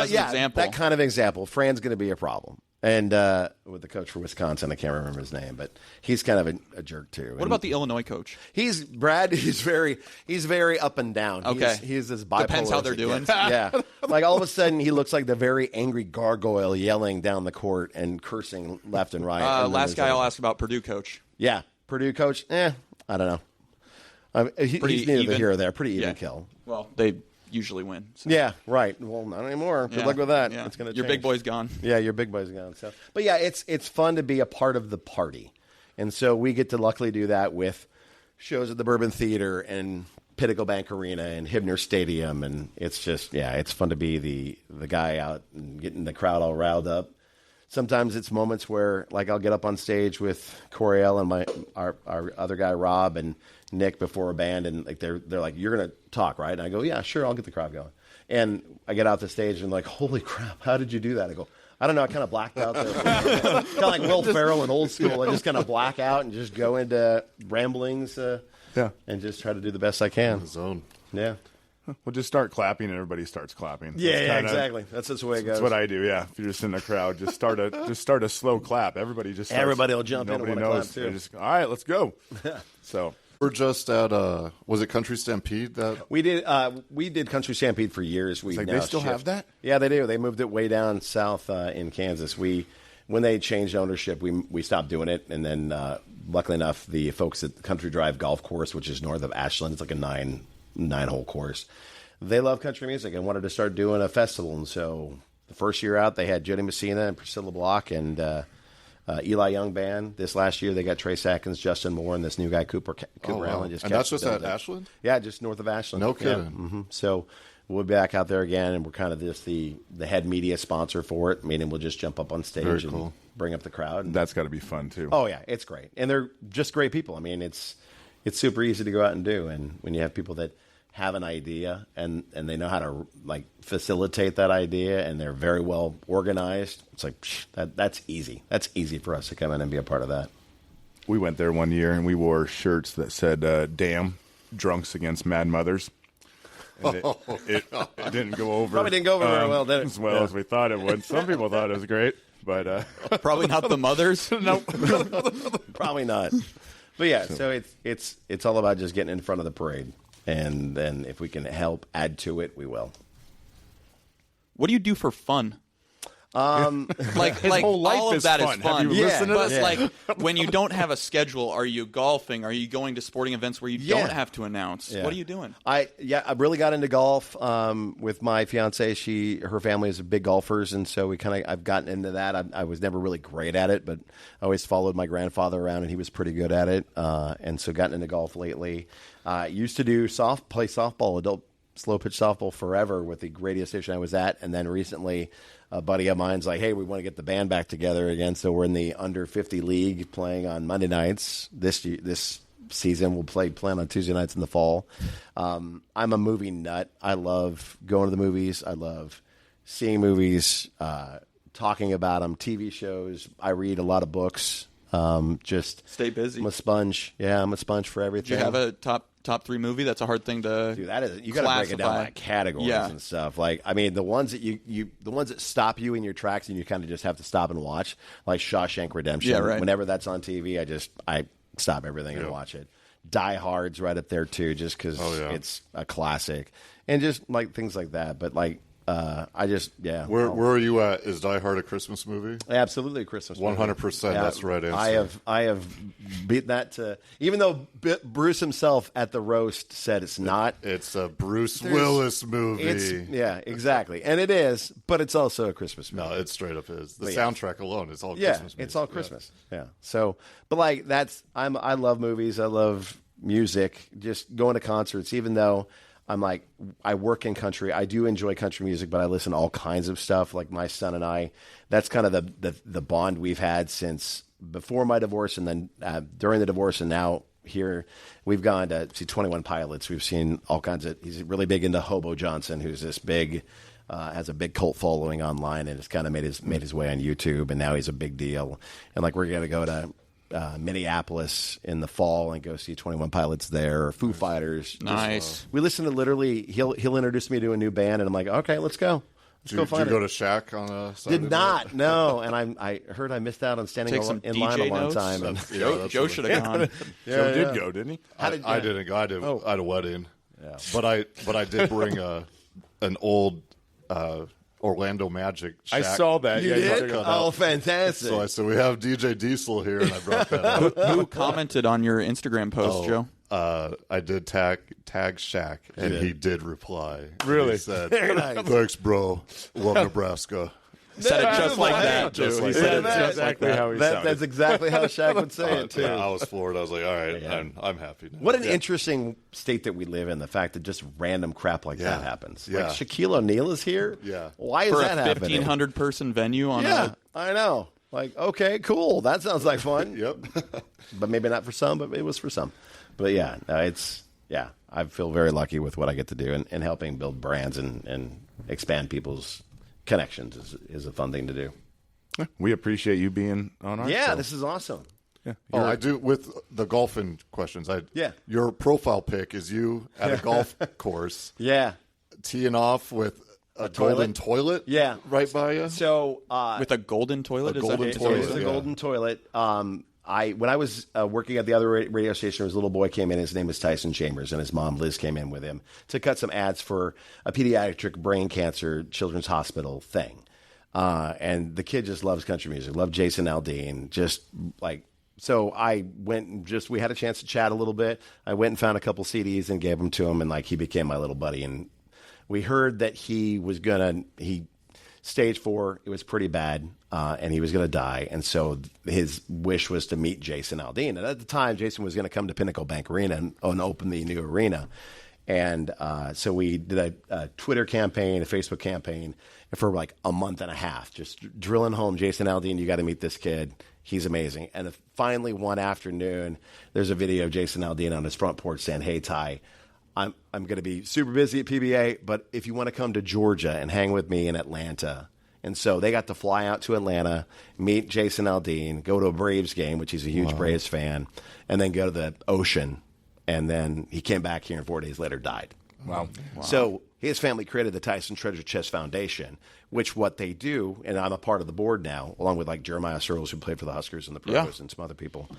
[SPEAKER 3] example.
[SPEAKER 4] That kind of example. Fran's going to be a problem. And with the coach for Wisconsin, I can't remember his name, but he's kind of a jerk too.
[SPEAKER 3] What about the Illinois coach?
[SPEAKER 4] He's very up and down.
[SPEAKER 3] Okay.
[SPEAKER 4] He's as bipolar.
[SPEAKER 3] Depends how
[SPEAKER 4] as
[SPEAKER 3] they're
[SPEAKER 4] it
[SPEAKER 3] doing.
[SPEAKER 4] gets. Yeah. Like all of a sudden he looks like the very angry gargoyle yelling down the court and cursing left and right. And then
[SPEAKER 3] Last guy
[SPEAKER 4] there's
[SPEAKER 3] I'll ask about Purdue coach.
[SPEAKER 4] Yeah. Purdue coach. I don't know. He's neither
[SPEAKER 3] even?
[SPEAKER 4] here or there. Pretty even
[SPEAKER 3] Yeah.
[SPEAKER 4] kill.
[SPEAKER 3] Well, they usually win. So.
[SPEAKER 4] Yeah, right. Well, not anymore. Good luck with that.
[SPEAKER 3] Yeah.
[SPEAKER 4] It's going to
[SPEAKER 3] Your big boy's gone.
[SPEAKER 4] Yeah, your big boy's gone. So, but yeah, it's fun to be a part of the party, and so we get to luckily do that with shows at the Bourbon Theater and Pinnacle Bank Arena and Hibner Stadium, and it's just it's fun to be the guy out and getting the crowd all riled up. Sometimes it's moments where, like, I'll get up on stage with Coryelle and our other guy Rob and Nick before a band, and like they're like, "You're gonna talk, right?" And I go, "Yeah, sure, I'll get the crowd going." And I get out the stage and like, "Holy crap, how did you do that?" I go, "I don't know, I kind of blacked out there." Kind of like Will Ferrell in Old School. I just kind of black out and just go into ramblings, and just try to do the best I can.
[SPEAKER 1] Zone.
[SPEAKER 4] Yeah.
[SPEAKER 2] We'll just start clapping, and everybody starts clapping.
[SPEAKER 4] Yeah, exactly. That's the way it goes.
[SPEAKER 2] That's what I do. Yeah, if you're just in the crowd, just start a slow clap. Everybody just starts,
[SPEAKER 4] Everybody will jump in and
[SPEAKER 2] Nobody
[SPEAKER 4] wanna
[SPEAKER 2] knows.
[SPEAKER 4] clap, too.
[SPEAKER 2] They just, all right, let's go. So
[SPEAKER 1] We're just at was it Country Stampede? That
[SPEAKER 4] we did Country Stampede for years. We
[SPEAKER 2] like
[SPEAKER 4] now
[SPEAKER 2] they still
[SPEAKER 4] shift.
[SPEAKER 2] have that?
[SPEAKER 4] Yeah, they do. They moved it way down south in Kansas. When they changed ownership, we stopped doing it, and then luckily enough, the folks at the Country Drive Golf Course, which is north of Ashland, it's like a nine-hole course. They love country music and wanted to start doing a festival, and so the first year out, they had Jody Messina and Priscilla Block and Eli Young Band. This last year, they got Trace Atkins, Justin Moore, and this new guy Cooper
[SPEAKER 1] wow.
[SPEAKER 4] Allen.
[SPEAKER 1] And that's just at Ashland?
[SPEAKER 4] Yeah, just north of Ashland.
[SPEAKER 1] No
[SPEAKER 4] Yeah.
[SPEAKER 1] kidding.
[SPEAKER 4] So we'll be back out there again, and we're kind of just the head media sponsor for it, meaning we'll just jump up on stage and bring up the crowd. And,
[SPEAKER 2] that's got to be fun too.
[SPEAKER 4] oh yeah, it's great, and they're just great people. I mean, it's super easy to go out and do, and when you have people that have an idea and they know how to like facilitate that idea, and they're very well organized, it's like that's easy. That's easy for us to come in and be a part of that.
[SPEAKER 2] We went there one year and we wore shirts that said "Damn, drunks against mad mothers." And it didn't go over.
[SPEAKER 4] Probably didn't go over very well, did it?
[SPEAKER 2] As well as we thought it would. Some people thought it was great, but
[SPEAKER 3] Probably not the mothers.
[SPEAKER 2] no.
[SPEAKER 4] Probably not. But yeah, so it's all about just getting in front of the parade, and then if we can help add to it, we will.
[SPEAKER 3] What do you do for fun? Like
[SPEAKER 2] whole life
[SPEAKER 3] all of
[SPEAKER 2] is
[SPEAKER 3] that
[SPEAKER 2] fun.
[SPEAKER 3] is fun.
[SPEAKER 2] Have you listened to
[SPEAKER 3] but
[SPEAKER 2] this?
[SPEAKER 3] like when you don't have a schedule, are you golfing? Are you going to sporting events where you don't have to announce?
[SPEAKER 4] Yeah.
[SPEAKER 3] What are you doing?
[SPEAKER 4] I really got into golf with my fiance. Her family is big golfers, and so I've gotten into that. I was never really great at it, but I always followed my grandfather around, and he was pretty good at it. And so gotten into golf lately. Used to play softball, adult slow pitch softball forever with the radio station I was at, and then recently a buddy of mine's like, hey, we want to get the band back together again, so we're in the under 50 league playing on Monday nights this season. We'll plan on Tuesday nights in the fall. I'm a movie nut. I love going to the movies. I love seeing movies, talking about them, TV shows. I read a lot of books. Just
[SPEAKER 3] stay busy.
[SPEAKER 4] I'm a sponge. Yeah, I'm a sponge for everything.
[SPEAKER 3] Do you have a top 3 movie? That's a hard thing to
[SPEAKER 4] do. That is, you got to break it down by categories and stuff. Like, I mean, the ones that the ones that stop you in your tracks and you kind of just have to stop and watch, like Shawshank Redemption.
[SPEAKER 3] Yeah, right.
[SPEAKER 4] Whenever that's on TV, I stop everything and watch it. Die Hard's right up there too, just because it's a classic, and just like things like that. But like, Where
[SPEAKER 1] are you at? Is Die Hard a Christmas movie?
[SPEAKER 4] Absolutely a Christmas movie.
[SPEAKER 1] 100%. That's the right answer.
[SPEAKER 4] I have beat that to, even though Bruce himself at the roast said it's not.
[SPEAKER 1] It's a Bruce Willis movie.
[SPEAKER 4] Yeah, exactly. And it is, but it's also a Christmas movie.
[SPEAKER 1] No, it straight up is. The soundtrack alone is all
[SPEAKER 4] Christmas
[SPEAKER 1] Christmas.
[SPEAKER 4] It's all Christmas. Yeah. So, but like I love movies. I love music. Just going to concerts, even though I work in country. I do enjoy country music, but I listen to all kinds of stuff. Like my son and I, that's kind of the bond we've had since before my divorce, and then during the divorce, and now here we've gone to see 21 Pilots. We've seen all kinds of. He's really big into Hobo Johnson, who's this big. Has a big cult following online, and has kind of made his way on YouTube, and now he's a big deal. And like we're going to go to Minneapolis in the fall and go see 21 Pilots there, or Foo Fighters.
[SPEAKER 3] Nice.
[SPEAKER 4] We listen to literally. He'll introduce me to a new band, and I'm like, okay, let's go.
[SPEAKER 1] Did you go to Shaq on a Saturday
[SPEAKER 4] Did not,
[SPEAKER 1] night?
[SPEAKER 4] No. And I heard I missed out on standing in line a long time. And
[SPEAKER 3] Joe should have gone.
[SPEAKER 2] Joe did go, didn't he?
[SPEAKER 1] I didn't go. I had a wedding. Yeah. But I did bring an old Orlando Magic Shaq.
[SPEAKER 2] I saw that.
[SPEAKER 4] You did? Oh, fantastic.
[SPEAKER 1] So I said, we have DJ Diesel here, and I brought that up.
[SPEAKER 3] Who commented on your Instagram post, Joe?
[SPEAKER 1] I did tag Shaq, and he did reply.
[SPEAKER 2] Really?
[SPEAKER 1] He said,
[SPEAKER 4] Very nice.
[SPEAKER 1] thanks, bro. Love Nebraska.
[SPEAKER 3] Said it just like that,
[SPEAKER 1] Just
[SPEAKER 3] too.
[SPEAKER 1] like
[SPEAKER 2] He said
[SPEAKER 1] that.
[SPEAKER 2] it exactly how he sounded.
[SPEAKER 4] That's exactly how Shaq would say it, too.
[SPEAKER 1] Yeah, I was floored. I was like, all right, I'm happy now.
[SPEAKER 4] What an interesting state that we live in, the fact that just random crap like that happens.
[SPEAKER 1] Yeah.
[SPEAKER 4] Like Shaquille O'Neal is here?
[SPEAKER 1] Yeah.
[SPEAKER 4] Why is
[SPEAKER 3] For
[SPEAKER 4] that
[SPEAKER 3] a
[SPEAKER 4] happening?
[SPEAKER 3] 1,500-person venue on
[SPEAKER 4] Yeah, I know. Like, okay, cool. That sounds like fun.
[SPEAKER 1] Yep.
[SPEAKER 4] But maybe not for some, but it was for some. But yeah, I feel very lucky with what I get to do, and helping build brands and expand people's connections is a fun thing to do.
[SPEAKER 2] We appreciate you being on our show.
[SPEAKER 4] This is awesome.
[SPEAKER 2] Yeah.
[SPEAKER 1] I do with the golfing questions. Your profile pic is you at a golf course.
[SPEAKER 4] Yeah.
[SPEAKER 1] Teeing off with a golden toilet.
[SPEAKER 4] Yeah.
[SPEAKER 1] Right by you.
[SPEAKER 4] So
[SPEAKER 3] with a golden toilet?
[SPEAKER 1] A golden toilet.
[SPEAKER 4] It's a golden toilet. When I was working at the other radio station, his little boy came in. His name was Tyson Chambers, and his mom Liz came in with him to cut some ads for a pediatric brain cancer children's hospital thing. And the kid just loves country music, loved Jason Aldean, just like. So I went and we had a chance to chat a little bit. I went and found a couple CDs and gave them to him, and like he became my little buddy. And we heard that he stage 4, it was pretty bad, and he was going to die. And so his wish was to meet Jason Aldean. And at the time, Jason was going to come to Pinnacle Bank Arena and open the new arena. And so we did a Twitter campaign, a Facebook campaign, and for like a month and a half, just drilling home, Jason Aldean, you got to meet this kid. He's amazing. And finally, one afternoon, there's a video of Jason Aldean on his front porch saying, "Hey, Ty, I'm going to be super busy at PBA, but if you want to come to Georgia and hang with me in Atlanta." And so they got to fly out to Atlanta, meet Jason Aldean, go to a Braves game, which he's a huge Braves fan, and then go to the ocean. And then he came back here and 4 days later died.
[SPEAKER 2] Wow.
[SPEAKER 4] So his family created the Tyson Treasure Chest Foundation, which what they do, and I'm a part of the board now, along with like Jeremiah Searles, who played for the Huskers and the Pros and some other people.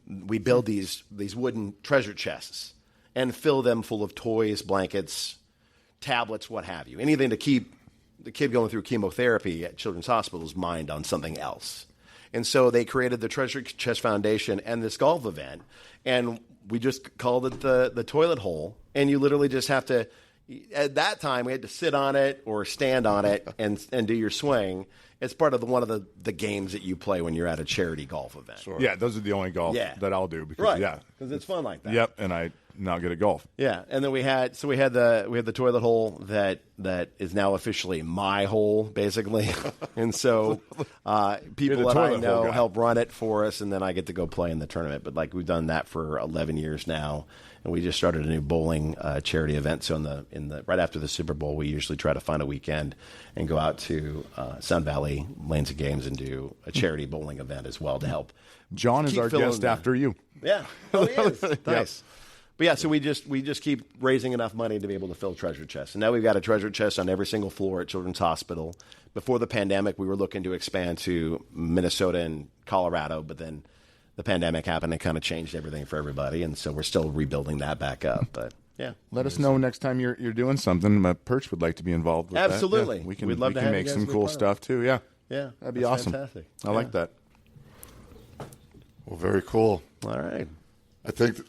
[SPEAKER 4] We build these wooden treasure chests and fill them full of toys, blankets, tablets, what have you. Anything to keep the kid going through chemotherapy at Children's Hospital's mind on something else. And so they created the Treasure Chest Foundation and this golf event, and we just called it the toilet hole. And you literally just have to, at that time, we had to sit on it or stand on it and do your swing. It's part of one of the games that you play when you're at a charity golf event.
[SPEAKER 2] Sure. Yeah, those are the only golf that I'll do. Because,
[SPEAKER 4] because it's fun like that.
[SPEAKER 2] Yep, and I'm not good at golf.
[SPEAKER 4] Yeah, and then we had the toilet hole that is now officially my hole, basically. And so people that I know help run it for us, and then I get to go play in the tournament. But like we've done that for 11 years now, and we just started a new bowling charity event. So in the right after the Super Bowl, we usually try to find a weekend and go out to Sun Valley Lanes of Games and do a charity bowling event as well to help.
[SPEAKER 2] John is our guest after you.
[SPEAKER 4] Yeah, he is. Nice. But yeah, so we just keep raising enough money to be able to fill treasure chests. And now we've got a treasure chest on every single floor at Children's Hospital. Before the pandemic, we were looking to expand to Minnesota and Colorado, but then the pandemic happened and kind of changed everything for everybody. And so we're still rebuilding that back up. But yeah.
[SPEAKER 2] Let us know next time you're doing something. Perch would like to be involved with
[SPEAKER 4] Absolutely.
[SPEAKER 2] that. Yeah,
[SPEAKER 4] We'd love to have
[SPEAKER 2] make some cool stuff too. Yeah.
[SPEAKER 4] Yeah.
[SPEAKER 2] That'd be awesome.
[SPEAKER 4] Fantastic.
[SPEAKER 2] I like that.
[SPEAKER 1] Well, very cool.
[SPEAKER 4] All right.
[SPEAKER 1] I think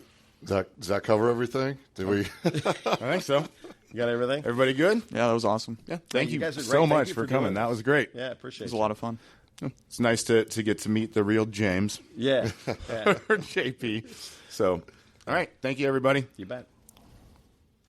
[SPEAKER 1] does that cover everything? Did we?
[SPEAKER 2] I think so.
[SPEAKER 4] You got everything?
[SPEAKER 2] Everybody good?
[SPEAKER 3] Yeah, that was awesome.
[SPEAKER 2] Yeah. Thank you
[SPEAKER 4] guys are
[SPEAKER 2] so
[SPEAKER 4] great.
[SPEAKER 2] much
[SPEAKER 4] Thank you
[SPEAKER 2] for
[SPEAKER 4] for doing
[SPEAKER 2] coming. That
[SPEAKER 4] this.
[SPEAKER 2] was great.
[SPEAKER 4] Yeah, appreciate it.
[SPEAKER 3] It was a lot of fun.
[SPEAKER 2] It's nice to get to meet the real James
[SPEAKER 4] Yeah.
[SPEAKER 2] or JP. So, all right. Thank you, everybody.
[SPEAKER 4] You bet.